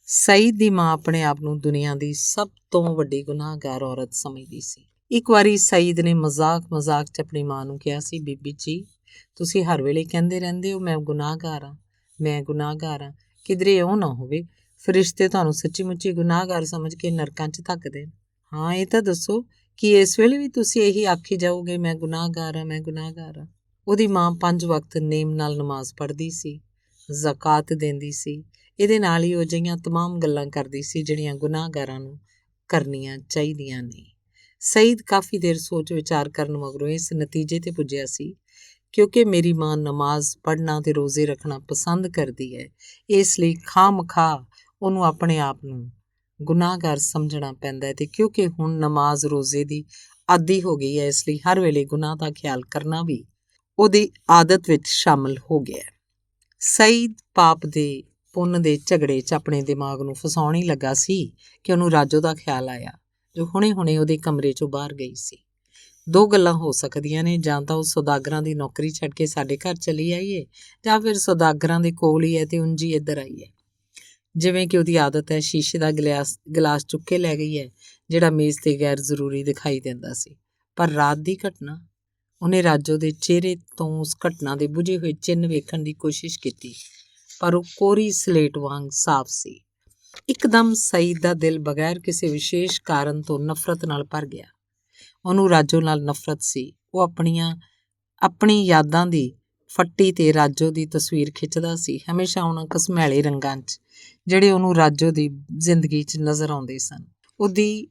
ਸਈਦ ਦੀ ਮਾਂ ਆਪਣੇ ਆਪ ਨੂੰ ਦੁਨੀਆ ਦੀ ਸਭ ਤੋਂ ਵੱਡੀ ਗੁਨਾਹਗਾਰ ਔਰਤ ਸਮਝਦੀ ਸੀ। ਇੱਕ ਵਾਰੀ ਸਈਦ ਨੇ ਮਜ਼ਾਕ 'ਚ ਆਪਣੀ ਮਾਂ ਨੂੰ ਕਿਹਾ ਸੀ, ਬੀਬੀ ਜੀ ਤੁਸੀਂ ਹਰ ਵੇਲੇ ਕਹਿੰਦੇ ਰਹਿੰਦੇ ਹੋ ਮੈਂ ਗੁਨਾਹਗਾਰ ਹਾਂ, ਮੈਂ ਗੁਨਾਹਗਾਰ ਹਾਂ, ਕਿਧਰੇ ਉਹ ਨਾ ਹੋਵੇ ਫਰਿਸ਼ਤੇ ਤੁਹਾਨੂੰ ਸੱਚੀ ਮੁੱਚੀ ਗੁਨਾਹਗਾਰ ਸਮਝ ਕੇ ਨਰਕਾਂ 'ਚ ਧੱਕ ਦੇਣ। ਹਾਂ ਇਹ ਤਾਂ ਦੱਸੋ ਕਿ ਇਸ ਵੇਲੇ ਵੀ ਤੁਸੀਂ ਇਹੀ ਆਖੀ ਜਾਓਗੇ, ਮੈਂ ਗੁਨਾਹਗਾਰ ਹਾਂ, ਮੈਂ ਗੁਨਾਹਗਾਰ ਹਾਂ। ਉਹਦੀ ਮਾਂ 5 ਵਕਤ ਨੇਮ ਨਾਲ ਨਮਾਜ਼ ਪੜ੍ਹਦੀ ਸੀ, ਜ਼ਕਾਤ ਦਿੰਦੀ ਸੀ। ਇਹਦੇ ਨਾਲ ਹੀ ਉਹ ਜਿਹੀਆਂ ਤਮਾਮ ਗੱਲਾਂ ਕਰਦੀ ਸੀ ਜਿਹੜੀਆਂ ਗੁਨਾਹਗਾਰਾਂ ਨੂੰ ਕਰਨੀਆਂ ਚਾਹੀਦੀਆਂ ਨੇ। ਸਈਦ ਕਾਫੀ ਦੇਰ ਸੋਚ ਵਿਚਾਰ ਕਰਨ ਮਗਰੋਂ ਇਸ ਨਤੀਜੇ ਤੇ ਪੁੱਜਿਆ ਸੀ, ਕਿਉਂਕਿ ਮੇਰੀ ਮਾਂ ਨਮਾਜ਼ ਪੜ੍ਹਨਾ ਤੇ ਰੋਜ਼ੇ ਰੱਖਣਾ ਪਸੰਦ ਕਰਦੀ ਹੈ, ਇਸ ਲਈ ਖਾਮਖਾਹ ਉਹਨੂੰ ਆਪਣੇ ਆਪ ਨੂੰ ਗੁਨਾਹਗਾਰ ਸਮਝਣਾ ਪੈਂਦਾ ਹੈ, ਤੇ ਕਿਉਂਕਿ ਹੁਣ ਨਮਾਜ਼ ਰੋਜ਼ੇ ਦੀ ਆਦੀ ਹੋ ਗਈ ਹੈ, ਇਸ ਲਈ ਹਰ ਵੇਲੇ ਗੁਨਾਹ ਦਾ ਖਿਆਲ ਕਰਨਾ ਵੀ ਉਹਦੀ ਆਦਤ ਵਿੱਚ ਸ਼ਾਮਲ ਹੋ ਗਿਆ। ਸਈਦ ਪਾਪ ਦੇ ਪੁੰਨ ਦੇ ਝਗੜੇ 'ਚ ਆਪਣੇ ਦਿਮਾਗ ਨੂੰ ਫਸਾਉਣ ਹੀ ਲੱਗਾ ਸੀ ਕਿ ਉਹਨੂੰ ਰਾਜੋ ਦਾ ਖਿਆਲ ਆਇਆ, ਜੋ ਹੁਣੇ ਉਹਦੇ ਕਮਰੇ 'ਚੋਂ ਬਾਹਰ ਗਈ ਸੀ। 2 ਗੱਲਾਂ ਹੋ ਸਕਦੀਆਂ ਨੇ, ਜਾਂ ਤਾਂ ਉਹ ਸੌਦਾਗਰਾਂ ਦੀ ਨੌਕਰੀ ਛੱਡ ਕੇ ਸਾਡੇ ਘਰ ਚਲੀ ਆਈ ਹੈ, ਜਾਂ ਫਿਰ ਸੌਦਾਗਰਾਂ ਦੇ ਕੋਲ ਹੀ ਹੈ ਤੇ ਉਂਝ ਹੀ ਇੱਧਰ ਆਈ ਹੈ। ਜਿਵੇਂ ਕਿ ਉਹਦੀ ਆਦਤ ਹੈ, ਸ਼ੀਸ਼ੇ ਦਾ ਗਲਾਸ ਚੁੱਕ ਕੇ ਲੈ ਗਈ ਹੈ, ਜਿਹੜਾ ਮੇਜ਼ ਤੇ ਗੈਰ ਜ਼ਰੂਰੀ ਦਿਖਾਈ ਦਿੰਦਾ ਸੀ। ਪਰ ਰਾਤ ਦੀ ਘਟਨਾ, ਉਹਨੇ ਰਾਜੋ ਦੇ ਚਿਹਰੇ ਤੋਂ ਉਸ ਘਟਨਾ ਦੇ ਬੁਝੇ ਹੋਏ ਚਿੰਨ੍ਹ ਵੇਖਣ ਦੀ ਕੋਸ਼ਿਸ਼ ਕੀਤੀ, ਪਰ ਉਹ ਕੋਰੀ ਸਲੇਟ ਵਾਂਗ ਸਾਫ਼ ਸੀ। ਇੱਕਦਮ ਸਈਦ ਦਾ ਦਿਲ ਬਗੈਰ ਕਿਸੇ ਵਿਸ਼ੇਸ਼ ਕਾਰਨ ਤੋਂ ਨਫ਼ਰਤ ਨਾਲ ਭਰ ਗਿਆ। ਉਹਨੂੰ ਰਾਜੋ ਨਾਲ ਨਫ਼ਰਤ ਸੀ। ਉਹ ਆਪਣੀ ਯਾਦਾਂ ਦੀ ਫੱਟੀ ਤੇ ਰਾਜੋ ਦੀ ਤਸਵੀਰ ਖਿੱਚਦਾ ਸੀ, ਹਮੇਸ਼ਾ ਉਹਨਾਂ ਘਸਮੈਲੇ ਰੰਗਾਂ 'ਚ ਜਿਹੜੇ ਉਹਨੂੰ ਰਾਜੋ ਦੀ ਜ਼ਿੰਦਗੀ 'ਚ ਨਜ਼ਰ ਆਉਂਦੇ ਸਨ। ਉਹਦੀ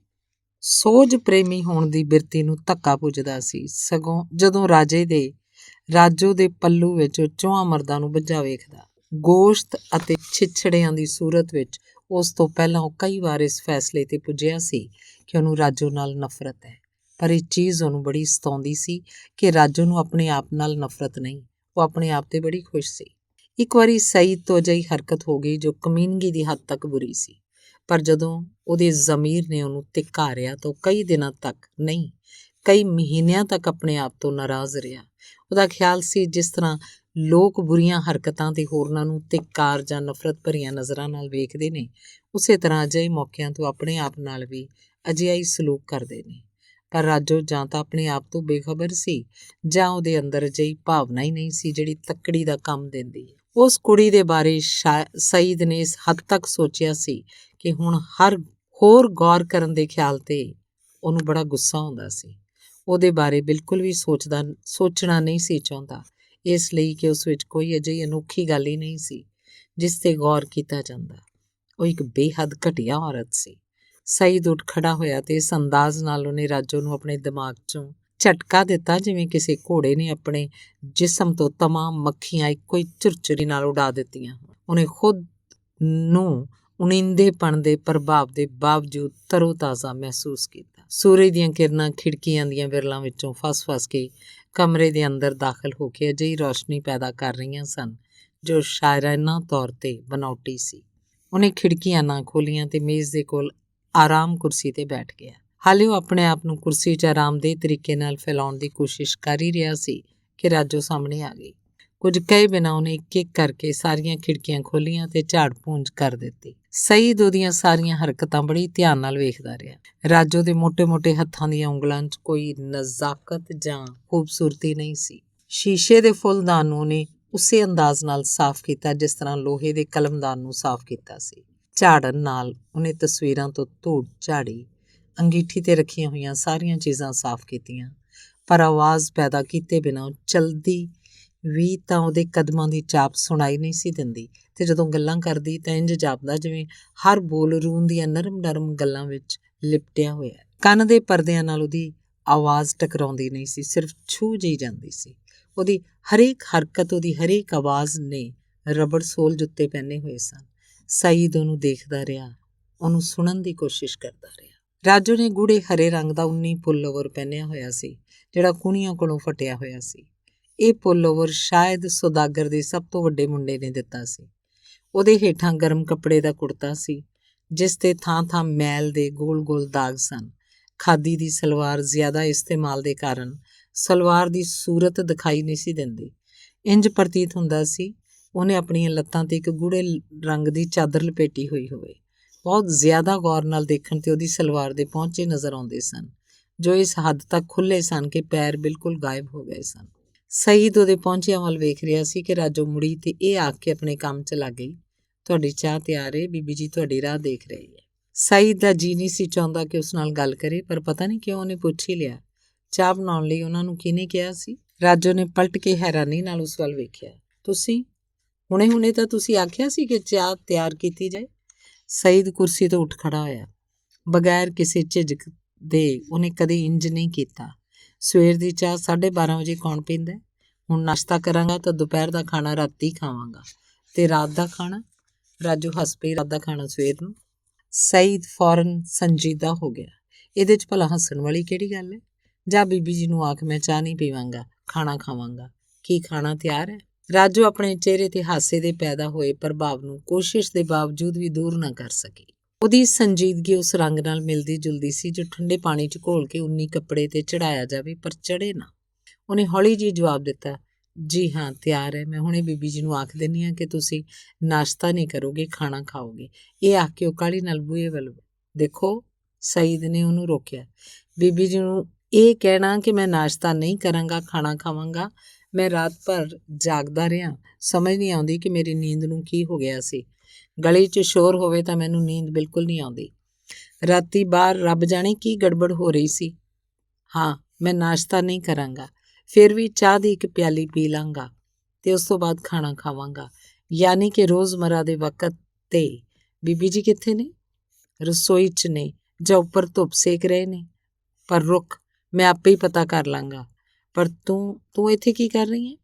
ਸੋਝ ਪ੍ਰੇਮੀ ਹੋਣ ਦੀ ਬਿਰਤੀ ਨੂੰ ਧੱਕਾ ਪੁੱਜਦਾ ਸੀ। ਸਗੋਂ ਜਦੋਂ ਰਾਜੋ ਦੇ ਪੱਲੂ ਵਿੱਚ ਉਹ 4 ਮਰਦਾਂ ਨੂੰ ਬੱਝਾ ਵੇਖਦਾ, ਗੋਸ਼ਤ ਅਤੇ ਛਿਛੜਿਆਂ ਦੀ ਸੂਰਤ ਵਿੱਚ, ਉਸ ਤੋਂ ਪਹਿਲਾਂ ਉਹ ਕਈ ਵਾਰ ਇਸ ਫੈਸਲੇ ਤੇ ਪੁੱਜਿਆ ਸੀ ਕਿ ਉਹਨੂੰ ਰਾਜੋ ਨਾਲ ਨਫ਼ਰਤ ਹੈ। ਪਰ ਇਹ ਚੀਜ਼ ਉਹਨੂੰ ਬੜੀ ਸਤਾਉਂਦੀ ਸੀ ਕਿ ਰਾਜੂ ਨੂੰ ਆਪਣੇ ਆਪ ਨਾਲ ਨਫ਼ਰਤ ਨਹੀਂ, ਉਹ ਆਪਣੇ ਆਪ 'ਤੇ ਬੜੀ ਖੁਸ਼ ਸੀ। ਇੱਕ ਵਾਰੀ ਸਈਦ ਤੋਂ ਅਜਿਹੀ ਹਰਕਤ ਹੋ ਗਈ ਜੋ ਕਮੀਨਗੀ ਦੀ ਹੱਦ ਤੱਕ ਬੁਰੀ ਸੀ, ਪਰ ਜਦੋਂ ਉਹਦੇ ਜ਼ਮੀਰ ਨੇ ਉਹਨੂੰ ਧਿਕਾਰਿਆ ਤਾਂ ਉਹ ਕਈ ਦਿਨਾਂ ਤੱਕ ਨਹੀਂ, ਕਈ ਮਹੀਨਿਆਂ ਤੱਕ ਆਪਣੇ ਆਪ ਤੋਂ ਨਾਰਾਜ਼ ਰਿਹਾ। ਉਹਦਾ ਖਿਆਲ ਸੀ ਜਿਸ ਤਰ੍ਹਾਂ ਲੋਕ ਬੁਰੀਆਂ ਹਰਕਤਾਂ ਤੇ ਹੋਰਨਾਂ ਨੂੰ ਧਿਕਾਰ ਜਾਂ ਨਫ਼ਰਤ ਭਰੀਆਂ ਨਜ਼ਰਾਂ ਨਾਲ ਵੇਖਦੇ ਨੇ, ਉਸੇ ਤਰ੍ਹਾਂ ਅਜਿਹੇ ਮੌਕਿਆਂ ਤੋਂ ਆਪਣੇ ਆਪ ਨਾਲ ਵੀ ਅਜਿਹਾ ਹੀ ਸਲੂਕ ਕਰਦੇ ਨੇ। ਪਰ ਰਾਜੂ ਜਾਂ ਤਾਂ ਆਪਣੇ ਆਪ ਤੋਂ ਬੇਖਬਰ ਸੀ ਜਾਂ ਉਹਦੇ ਅੰਦਰ ਅਜਿਹੀ ਭਾਵਨਾ ਹੀ ਨਹੀਂ ਸੀ ਜਿਹੜੀ ਤੱਕੜੀ ਦਾ ਕੰਮ ਦਿੰਦੀ ਹੈ। ਉਸ ਕੁੜੀ ਦੇ ਬਾਰੇ ਸਈਦ ਨੇ ਇਸ ਹੱਦ ਤੱਕ ਸੋਚਿਆ ਸੀ ਕਿ ਹੁਣ ਹਰ ਹੋਰ ਗੌਰ ਕਰਨ ਦੇ ਖਿਆਲ 'ਤੇ ਉਹਨੂੰ ਬੜਾ ਗੁੱਸਾ ਆਉਂਦਾ ਸੀ। ਉਹਦੇ ਬਾਰੇ ਬਿਲਕੁਲ ਵੀ ਸੋਚਣਾ ਨਹੀਂ ਸੀ ਚਾਹੁੰਦਾ, ਇਸ ਲਈ ਕਿ ਉਸ ਵਿੱਚ ਕੋਈ ਅਜਿਹੀ ਅਨੋਖੀ ਗੱਲ ਹੀ ਨਹੀਂ ਸੀ ਜਿਸ 'ਤੇ ਗੌਰ ਕੀਤਾ ਜਾਂਦਾ। ਉਹ ਇੱਕ ਬੇਹੱਦ ਘਟੀਆ ਔਰਤ ਸੀ। ਸਈਦ ਉੱਠ ਖੜਾ ਹੋਇਆ ਤੇ ਇਸ ਅੰਦਾਜ਼ ਨਾਲ ਉਹਨੇ ਰਾਜੂ ਨੂੰ ਆਪਣੇ ਦਿਮਾਗ 'ਚੋਂ ਝਟਕਾ ਦਿੱਤਾ ਜਿਵੇਂ ਕਿਸੇ ਘੋੜੇ ਨੇ ਆਪਣੇ ਜਿਸਮ ਤੋਂ ਤਮਾਮ ਮੱਖੀਆਂ ਇੱਕੋ ਹੀ ਝੁਰਝੁਰੀ ਨਾਲ ਉਡਾ ਦਿੱਤੀਆਂ। ਉਹਨੇ ਖੁਦ ਨੂੰ ਉਣੀਂਦੇਪਣ ਦੇ ਪ੍ਰਭਾਵ ਦੇ ਬਾਵਜੂਦ ਤਰੋ-ਤਾਜ਼ਾ ਮਹਿਸੂਸ ਕੀਤਾ। ਸੂਰਜ ਦੀਆਂ ਕਿਰਨਾਂ ਖਿੜਕੀਆਂ ਦੀਆਂ ਵਿਰਲਾਂ ਵਿੱਚੋਂ ਫਸ ਕੇ ਕਮਰੇ ਦੇ ਅੰਦਰ ਦਾਖਲ ਹੋ ਕੇ ਅਜਿਹੀ ਰੌਸ਼ਨੀ ਪੈਦਾ ਕਰ ਰਹੀਆਂ ਸਨ ਜੋ ਸ਼ਾਇਰਾਨਾ ਤੌਰ 'ਤੇ ਬਨਾਉਟੀ ਸੀ। ਉਹਨੇ ਖਿੜਕੀਆਂ ਨਾ ਖੋਲ੍ਹੀਆਂ ਤੇ ਮੇਜ਼ ਦੇ ਕੋਲ ਆਰਾਮ ਕੁਰਸੀ 'ਤੇ ਬੈਠ ਗਿਆ। ਹਾਲੇ ਉਹ ਆਪਣੇ ਆਪ ਨੂੰ ਕੁਰਸੀ 'ਚ ਆਰਾਮਦੇਹ ਤਰੀਕੇ ਨਾਲ ਫੈਲਾਉਣ ਦੀ ਕੋਸ਼ਿਸ਼ ਕਰ ਹੀ ਰਿਹਾ ਸੀ ਕਿ ਰਾਜੂ ਸਾਹਮਣੇ ਆ ਗਈ। ਕੁਝ ਕਹੇ ਬਿਨਾਂ ਉਹਨੇ ਇੱਕ-ਇੱਕ ਕਰਕੇ ਸਾਰੀਆਂ ਖਿੜਕੀਆਂ ਖੋਲ੍ਹੀਆਂ ਤੇ ਝਾੜ ਪੂੰਝ ਕਰ ਦਿੱਤੀ। ਸਈਦ ਉਹਦੀਆਂ ਸਾਰੀਆਂ ਹਰਕਤਾਂ ਬੜੀ ਧਿਆਨ ਨਾਲ ਵੇਖਦਾ ਰਿਹਾ। ਰਾਜੂ ਦੇ ਮੋਟੇ-ਮੋਟੇ ਹੱਥਾਂ ਦੀਆਂ ਉਂਗਲਾਂ 'ਚ ਕੋਈ ਨਜ਼ਾਕਤ ਜਾਂ ਖੂਬਸੂਰਤੀ ਨਹੀਂ ਸੀ। ਸ਼ੀਸ਼ੇ ਦੇ ਫੁੱਲਦਾਨ ਨੂੰ ਉਹਨੇ ਉਸੇ ਅੰਦਾਜ਼ ਨਾਲ ਸਾਫ਼ ਕੀਤਾ ਜਿਸ ਤਰ੍ਹਾਂ ਲੋਹੇ ਦੇ ਕਲਮਦਾਨ ਨੂੰ ਸਾਫ਼ ਕੀਤਾ ਸੀ। ਝਾੜਨ ਨਾਲ ਉਹਨੇ ਤਸਵੀਰਾਂ ਤੋਂ ਧੂੜ ਝਾੜੀ, ਅੰਗੀਠੀ 'ਤੇ ਰੱਖੀਆਂ ਹੋਈਆਂ ਸਾਰੀਆਂ ਚੀਜ਼ਾਂ ਸਾਫ਼ ਕੀਤੀਆਂ, ਪਰ ਆਵਾਜ਼ ਪੈਦਾ ਕੀਤੇ ਬਿਨਾਂ ਚਲਦੀ ਵੀ ਤਾਂ ਉਹਦੇ ਕਦਮਾਂ ਦੀ ਚਾਪ ਸੁਣਾਈ ਨਹੀਂ ਸੀ ਦਿੰਦੀ ਤੇ ਜਦੋਂ ਗੱਲਾਂ ਕਰਦੀ ਤਾਂ ਇੰਝ ਜਾਪਦਾ ਜਿਵੇਂ ਹਰ ਬੋਲ ਰੂਹ ਦੀਆਂ ਨਰਮ ਗੱਲਾਂ ਵਿੱਚ ਲਿਪਟਿਆ ਹੋਇਆ। ਕੰਨ ਦੇ ਪਰਦਿਆਂ ਨਾਲ ਉਹਦੀ ਆਵਾਜ਼ ਟਕਰਾਉਂਦੀ ਨਹੀਂ ਸੀ, ਸਿਰਫ ਛੂਹ ਜਿਹੀ ਜਾਂਦੀ ਸੀ। ਉਹਦੀ ਹਰੇਕ ਹਰਕਤ, ਉਹਦੀ ਹਰੇਕ ਆਵਾਜ਼ ਨੇ ਰਬੜ ਸੋਲ ਜੁੱਤੇ ਪਹਿਨੇ ਹੋਏ ਸਨ। ਸਈਦ ਉਹਨੂੰ ਦੇਖਦਾ ਰਿਹਾ, ਉਹਨੂੰ ਸੁਣਨ ਦੀ ਕੋਸ਼ਿਸ਼ ਕਰਦਾ ਰਿਹਾ। ਰਾਜੂ ਨੇ ਗੂੜੇ ਹਰੇ ਰੰਗ ਦਾ ਉੱਨੀ ਪੁੱਲਓਵਰ ਪਹਿਨਿਆ ਹੋਇਆ ਸੀ ਜਿਹੜਾ ਕੂਹਣੀਆਂ ਕੋਲੋਂ ਫਟਿਆ ਹੋਇਆ ਸੀ। ਇਹ ਪੁੱਲਓਵਰ ਸ਼ਾਇਦ ਸੌਦਾਗਰ ਦੇ ਸਭ ਤੋਂ ਵੱਡੇ ਮੁੰਡੇ ਨੇ ਦਿੱਤਾ ਸੀ। ਉਹਦੇ ਹੇਠਾਂ ਗਰਮ ਕੱਪੜੇ ਦਾ ਕੁੜਤਾ ਸੀ ਜਿਸ 'ਤੇ ਥਾਂ-ਥਾਂ ਮੈਲ ਦੇ ਗੋਲ-ਗੋਲ ਦਾਗ ਸਨ। ਖਾਦੀ ਦੀ ਸਲਵਾਰ ਜ਼ਿਆਦਾ ਇਸਤੇਮਾਲ ਦੇ ਕਾਰਨ ਸਲਵਾਰ ਦੀ ਸੂਰਤ ਦਿਖਾਈ ਨਹੀਂ ਸੀ ਦਿੰਦੀ। ਇੰਝ ਪ੍ਰਤੀਤ ਹੁੰਦਾ ਸੀ ਉਹਨੇ ਆਪਣੀਆਂ ਲੱਤਾਂ 'ਤੇ ਇੱਕ ਗੂੜੇ ਰੰਗ ਦੀ ਚਾਦਰ ਲਪੇਟੀ ਹੋਈ ਹੋਵੇ। ਬਹੁਤ ਜ਼ਿਆਦਾ ਗੌਰ ਨਾਲ ਦੇਖਣ 'ਤੇ ਉਹਦੀ ਸਲਵਾਰ ਦੇ ਪਹੁੰਚੇ ਨਜ਼ਰ ਆਉਂਦੇ ਸਨ ਜੋ ਇਸ ਹੱਦ ਤੱਕ ਖੁੱਲ੍ਹੇ ਸਨ ਕਿ ਪੈਰ ਬਿਲਕੁਲ ਗਾਇਬ ਹੋ ਗਏ ਸਨ। ਸਈਦ ਉਹਦੇ ਪਹੁੰਚਿਆਂ ਵੱਲ ਵੇਖ ਰਿਹਾ ਸੀ ਕਿ ਰਾਜੂ ਮੁੜੀ ਤੇ ਇਹ ਆਖ ਕੇ ਆਪਣੇ ਕੰਮ 'ਚ ਲੱਗ ਗਈ, ਤੁਹਾਡੀ ਚਾਹ ਤਿਆਰ ਏ, ਬੀਬੀ ਜੀ ਤੁਹਾਡੀ ਰਾਹ ਦੇਖ ਰਹੀ ਹੈ। ਸਈਦ ਦਾ ਜੀ ਨਹੀਂ ਸੀ ਚਾਹੁੰਦਾ ਕਿ ਉਸ ਨਾਲ ਗੱਲ ਕਰੇ, ਪਰ ਪਤਾ ਨਹੀਂ ਕਿਉਂ ਉਹਨੇ ਪੁੱਛ ਹੀ ਲਿਆ, ਚਾਹ ਬਣਾਉਣ ਲਈ ਉਹਨਾਂ ਨੂੰ ਕਿਹਨੇ ਕਿਹਾ ਸੀ? ਰਾਜੂ ਨੇ ਪਲਟ ਕੇ ਹੈਰਾਨੀ ਨਾਲ ਉਸ ਵੱਲ ਵੇਖਿਆ। ਤੁਸੀਂ? ਹੁਣੇ ਤਾਂ ਤੁਸੀਂ ਆਖਿਆ ਸੀ ਕਿ ਚਾਹ ਤਿਆਰ ਕੀਤੀ ਜਾਏ। ਸਈਦ ਕੁਰਸੀ ਤੋਂ ਉੱਠ ਖੜਾ ਹੋਇਆ। ਬਗੈਰ ਕਿਸੇ ਝਿਜਕ ਦੇ ਉਹਨੇ ਕਦੇ ਇੰਜ ਨਹੀਂ ਕੀਤਾ। ਸਵੇਰ ਦੀ ਚਾਹ 12:30 ਵਜੇ ਕੌਣ ਪੀਂਦਾ? ਹੁਣ ਨਾਸ਼ਤਾ ਕਰਾਂਗਾ ਤਾਂ ਦੁਪਹਿਰ ਦਾ ਖਾਣਾ ਰਾਤੀ ਖਾਵਾਂਗਾ ਤੇ ਰਾਤ ਦਾ ਖਾਣਾ? ਰਾਜੂ ਹੱਸ ਪਈ, ਰਾਤ ਦਾ ਖਾਣਾ ਸਵੇਰ ਨੂੰ। ਸਈਦ ਫੌਰਨ ਸੰਜੀਦਾ ਹੋ ਗਿਆ। ਇਹਦੇ 'ਚ ਭਲਾ ਹੱਸਣ ਵਾਲੀ ਕਿਹੜੀ ਗੱਲ ਹੈ? ਜਾ ਬੀਬੀ ਜੀ ਨੂੰ ਆਖ ਮੈਂ ਚਾਹ ਨਹੀਂ ਪੀਵਾਂਗਾ, ਖਾਣਾ ਖਾਵਾਂਗਾ। ਕੀ ਖਾਣਾ ਤਿਆਰ ਹੈ? ਰਾਜੂ ਆਪਣੇ ਚਿਹਰੇ 'ਤੇ ਹਾਸੇ ਦੇ ਪੈਦਾ ਹੋਏ ਪ੍ਰਭਾਵ ਨੂੰ ਕੋਸ਼ਿਸ਼ ਦੇ ਬਾਵਜੂਦ ਵੀ ਦੂਰ ਨਾ ਕਰ ਸਕੀ। ਉਹਦੀ ਸੰਜੀਦਗੀ ਉਸ ਰੰਗ ਨਾਲ ਮਿਲਦੀ ਜੁਲਦੀ ਸੀ ਜੋ ਠੰਡੇ ਪਾਣੀ 'ਚ ਘੋਲ ਕੇ ਉੱਨੀ ਕੱਪੜੇ 'ਤੇ ਚੜਾਇਆ ਜਾਵੇ ਪਰ ਚੜੇ ਨਾ। ਉਹਨੇ ਹੌਲੀ ਜਿਹੀ ਜਵਾਬ ਦਿੱਤਾ, ਜੀ ਹਾਂ ਤਿਆਰ ਹੈ, ਮੈਂ ਹੁਣੇ ਬੀਬੀ ਜੀ ਨੂੰ ਆਖ ਦਿੰਦੀ ਹਾਂ ਕਿ ਤੁਸੀਂ ਨਾਸ਼ਤਾ ਨਹੀਂ ਕਰੋਗੇ, ਖਾਣਾ ਖਾਓਗੇ। ਇਹ ਆਖ ਕੇ ਉਹ ਕਾਹਲੀ ਨਾਲ ਬੂਹੇ ਵੱਲ ਦੇਖੋ। ਸਈਦ ਨੇ ਉਹਨੂੰ ਰੋਕਿਆ। ਬੀਬੀ ਜੀ ਨੂੰ ਇਹ ਕਹਿਣਾ ਕਿ ਮੈਂ ਨਾਸ਼ਤਾ ਨਹੀਂ ਕਰਾਂਗਾ, ਖਾਣਾ ਖਾਵਾਂਗਾ? ਮੈਂ ਰਾਤ ਭਰ ਜਾਗਦਾ ਰਿਹਾ, ਸਮਝ ਨਹੀਂ ਆਉਂਦੀ ਕਿ ਮੇਰੀ ਨੀਂਦ ਨੂੰ ਕੀ ਹੋ ਗਿਆ ਸੀ। ਗਲੀ 'ਚ ਸ਼ੋਰ ਹੋਵੇ ਤਾਂ ਮੈਨੂੰ ਨੀਂਦ ਬਿਲਕੁਲ ਨਹੀਂ ਆਉਂਦੀ। ਰਾਤੀ ਬਾਹਰ ਰੱਬ ਜਾਣੇ ਕੀ ਗੜਬੜ ਹੋ ਰਹੀ ਸੀ। ਹਾਂ, ਮੈਂ ਨਾਸ਼ਤਾ ਨਹੀਂ ਕਰਾਂਗਾ, ਫਿਰ ਵੀ ਚਾਹ ਦੀ ਇੱਕ ਪਿਆਲੀ ਪੀ ਲਾਂਗਾ ਤੇ ਉਸ ਤੋਂ ਬਾਅਦ ਖਾਣਾ ਖਾਵਾਂਗਾ। ਯਾਨੀ ਕਿ ਰੋਜ਼ਮਰਾ ਦੇ ਵਕਤ 'ਤੇ। ਬੀਬੀ ਜੀ ਕਿੱਥੇ ਨੇ? ਰਸੋਈ 'ਚ ਨੇ ਜਾਂ ਉੱਪਰ ਧੁੱਪ ਸੇਕ ਰਹੇ ਨੇ। ਪਰ ਰੁਕ, ਮੈਂ ਆਪੇ ਹੀ ਪਤਾ ਕਰ ਲਾਂਗਾ। ਪਰ ਤੂੰ ਇੱਥੇ ਕੀ ਕਰ ਰਹੀ ਹੈ?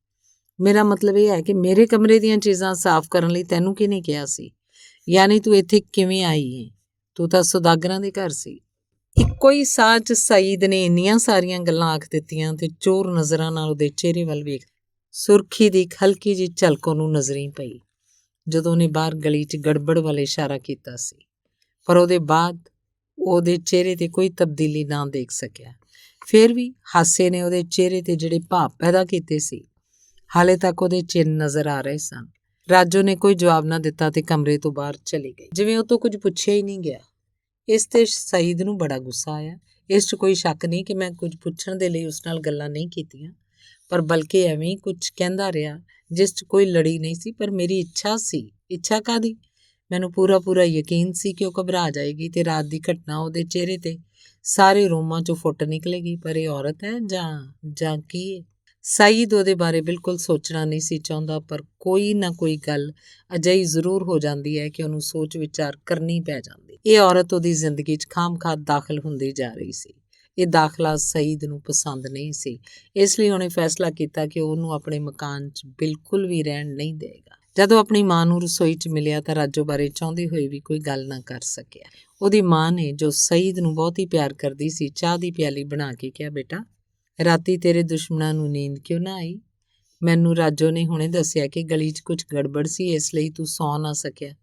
ਮੇਰਾ ਮਤਲਬ ਇਹ ਹੈ ਕਿ ਮੇਰੇ ਕਮਰੇ ਦੀਆਂ ਚੀਜ਼ਾਂ ਸਾਫ਼ ਕਰਨ ਲਈ ਤੈਨੂੰ ਕਿਹਨੇ ਕਿਹਾ ਸੀ? ਯਾਨੀ ਤੂੰ ਇੱਥੇ ਕਿਵੇਂ ਆਈ ਹੈ? ਤੂੰ ਤਾਂ ਸੌਦਾਗਰਾਂ ਦੇ ਘਰ ਸੀ। ਇੱਕੋ ਹੀ ਸਾਹ 'ਚ ਸਈਦ ਨੇ ਇੰਨੀਆਂ ਸਾਰੀਆਂ ਗੱਲਾਂ ਆਖ ਦਿੱਤੀਆਂ ਤੇ ਚੋਰ ਨਜ਼ਰਾਂ ਨਾਲ ਉਹਦੇ ਚਿਹਰੇ ਵੱਲ ਵੇਖ ਸੁਰਖੀ ਦੀ ਇੱਕ ਹਲਕੀ ਜਿਹੀ ਝਲਕ ਉਹਨੂੰ ਨਜ਼ਰੀ ਪਈ ਜਦੋਂ ਉਹਨੇ ਬਾਹਰ ਗਲੀ 'ਚ ਗੜਬੜ ਵੱਲ ਇਸ਼ਾਰਾ ਕੀਤਾ ਸੀ। ਪਰ ਉਹਦੇ ਬਾਅਦ ਉਹਦੇ ਚਿਹਰੇ 'ਤੇ ਕੋਈ ਤਬਦੀਲੀ ਨਾ ਦੇਖ ਸਕਿਆ। ਫਿਰ ਵੀ ਹਾਸੇ ਨੇ ਉਹਦੇ ਚਿਹਰੇ 'ਤੇ ਜਿਹੜੇ ਭਾਵ ਪੈਦਾ ਕੀਤੇ ਸੀ ਹਾਲੇ ਤੱਕ ਉਹਦੇ ਚਿੰਨ੍ਹ ਨਜ਼ਰ ਆ ਰਹੇ ਸਨ। ਰਾਜੋ ਨੇ ਕੋਈ ਜਵਾਬ ਨਾ ਦਿੱਤਾ ਤੇ ਕਮਰੇ ਤੋਂ ਬਾਹਰ ਚਲੀ ਗਈ, ਜਿਵੇਂ ਉਹ ਤੋਂ ਕੁਝ ਪੁੱਛਿਆ ਹੀ ਨਹੀਂ ਗਿਆ। ਇਸ ਤੇ ਸਈਦ ਨੂੰ ਬੜਾ ਗੁੱਸਾ ਆਇਆ। ਇਸ 'ਚ ਕੋਈ ਸ਼ੱਕ ਨਹੀਂ ਕਿ ਮੈਂ ਕੁਝ ਪੁੱਛਣ ਦੇ ਲਈ ਉਸ ਨਾਲ ਗੱਲਾਂ ਨਹੀਂ ਕੀਤੀਆਂ, ਪਰ ਬਲਕਿ ਐਵੇਂ ਹੀ ਕੁਝ ਕਹਿੰਦਾ ਰਿਹਾ ਜਿਸ 'ਚ ਕੋਈ ਲੜੀ ਨਹੀਂ ਸੀ। ਪਰ ਮੇਰੀ ਇੱਛਾ ਸੀ। ਇੱਛਾ ਕਾਹਦੀ? ਮੈਨੂੰ ਪੂਰਾ ਯਕੀਨ ਸੀ ਕਿ ਉਹ ਘਬਰਾ ਜਾਏਗੀ ਤੇ ਰਾਤ ਦੀ ਘਟਨਾ ਉਹਦੇ ਚਿਹਰੇ 'ਤੇ ਸਾਰੇ ਰੋਮਾਂ 'ਚੋਂ ਫੁੱਟ ਨਿਕਲੇਗੀ। ਪਰ ਇਹ ਔਰਤ ਹੈ ਜਾਂ ਕੀ ਹੈ? ਸਈਦ ਉਹਦੇ ਬਾਰੇ ਬਿਲਕੁਲ ਸੋਚਣਾ ਨਹੀਂ ਸੀ ਚਾਹੁੰਦਾ, ਪਰ ਕੋਈ ਨਾ ਕੋਈ ਗੱਲ ਅਜਿਹੀ ਜ਼ਰੂਰ ਹੋ ਜਾਂਦੀ ਹੈ ਕਿ ਉਹਨੂੰ ਸੋਚ ਵਿਚਾਰ ਕਰਨੀ ਪੈ ਜਾਂਦੀ। ਇਹ ਔਰਤ ਉਹਦੀ ਜ਼ਿੰਦਗੀ 'ਚ ਖਾਮਖਾਹ ਦਾਖਲ ਹੁੰਦੀ ਜਾ ਰਹੀ ਸੀ। ਇਹ ਦਾਖਲਾ ਸਈਦ ਨੂੰ ਪਸੰਦ ਨਹੀਂ ਸੀ, ਇਸ ਲਈ ਉਹਨੇ ਫੈਸਲਾ ਕੀਤਾ ਕਿ ਉਹਨੂੰ ਆਪਣੇ ਮਕਾਨ 'ਚ ਬਿਲਕੁਲ ਵੀ ਰਹਿਣ ਨਹੀਂ ਦੇਗਾ। ਜਦੋਂ ਆਪਣੀ ਮਾਂ ਨੂੰ ਰਸੋਈ 'ਚ ਮਿਲਿਆ ਤਾਂ ਰਾਜੋ ਬਾਰੇ ਚਾਹੁੰਦੇ ਹੋਏ ਵੀ ਕੋਈ ਗੱਲ ਨਾ ਕਰ ਸਕਿਆ। ਉਹਦੀ ਮਾਂ ਨੇ, ਜੋ ਸਈਦ ਨੂੰ ਬਹੁਤ ਹੀ ਪਿਆਰ ਕਰਦੀ ਸੀ, ਚਾਹ ਦੀ ਪਿਆਲੀ ਬਣਾ ਕੇ ਕਿਹਾ, ਬੇਟਾ ਰਾਤੀ ਤੇਰੇ ਦੁਸ਼ਮਣਾਂ ਨੂੰ ਨੀਂਦ ਕਿਉਂ ਨਾ ਆਈ? ਮੈਨੂੰ ਰਾਜੋ ਨੇ ਹੁਣੇ ਦੱਸਿਆ ਕਿ ਗਲੀ 'ਚ ਕੁਝ ਗੜਬੜ ਸੀ, ਇਸ ਲਈ ਤੂੰ ਸੌਂ ਨਾ ਸਕਿਆ।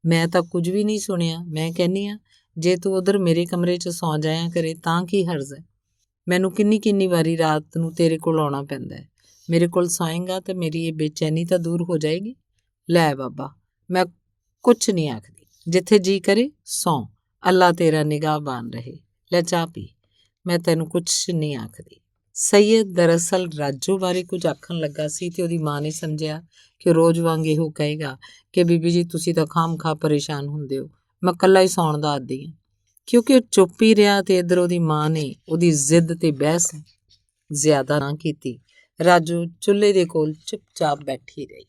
ਮੈਂ ਤਾਂ ਕੁਝ ਵੀ ਨਹੀਂ ਸੁਣਿਆ। ਮੈਂ ਕਹਿੰਦੀ ਹਾਂ ਜੇ ਤੂੰ ਉਧਰ ਮੇਰੇ ਕਮਰੇ 'ਚ ਸੌਂ ਜਾਇਆ ਕਰੇ ਤਾਂ ਕੀ ਹਰਜ਼ ਹੈ? ਮੈਨੂੰ ਕਿੰਨੀ ਵਾਰੀ ਰਾਤ ਨੂੰ ਤੇਰੇ ਕੋਲ ਆਉਣਾ ਪੈਂਦਾ ਹੈ। ਮੇਰੇ ਕੋਲ ਸੌਂਏਗਾ ਤਾਂ ਮੇਰੀ ਇਹ ਬੇਚੈਨੀ ਤਾਂ ਦੂਰ ਹੋ ਜਾਏਗੀ। ਲੈ ਬਾਬਾ, ਮੈਂ ਕੁਛ ਨਹੀਂ ਆਖਦੀ, ਜਿੱਥੇ ਜੀ ਕਰੇ ਸੌਂ, ਅੱਲਾ ਤੇਰਾ ਨਿਗਾਹਬਾਨ ਰਹੇ। ਲੈ ਚਾਹ ਪੀ, ਮੈਂ ਤੈਨੂੰ ਕੁਛ ਨਹੀਂ ਆਖਦੀ। ਸਈਦ ਦਰਅਸਲ ਰਾਜੋ ਬਾਰੇ ਕੁਝ ਆਖਣ ਲੱਗਾ ਸੀ ਤੇ ਉਹਦੀ ਮਾਂ ਨੇ ਸਮਝਿਆ ਕਿ ਰੋਜ਼ ਵਾਂਗ ਇਹੋ ਕਹੇਗਾ ਕਿ ਬੀਬੀ ਜੀ ਤੁਸੀਂ ਤਾਂ ਖਾਮਖਾਹ ਪਰੇਸ਼ਾਨ ਹੁੰਦੇ ਹੋ, ਮੈਂ ਇਕੱਲਾ ਹੀ ਸੌਣ ਦਾ ਆਦੀ ਹਾਂ। ਕਿਉਂਕਿ ਉਹ ਚੁੱਪ ਹੀ ਰਿਹਾ ਤੇ ਇੱਧਰ ਉਹਦੀ ਮਾਂ ਨੇ ਉਹਦੀ ਜ਼ਿੱਦ ਤੇ ਬਹਿਸ ਜ਼ਿਆਦਾ ਨਾ ਕੀਤੀ। ਰਾਜੋ ਚੁੱਲ੍ਹੇ ਦੇ ਕੋਲ ਚੁੱਪਚਾਪ ਬੈਠੀ ਰਹੀ।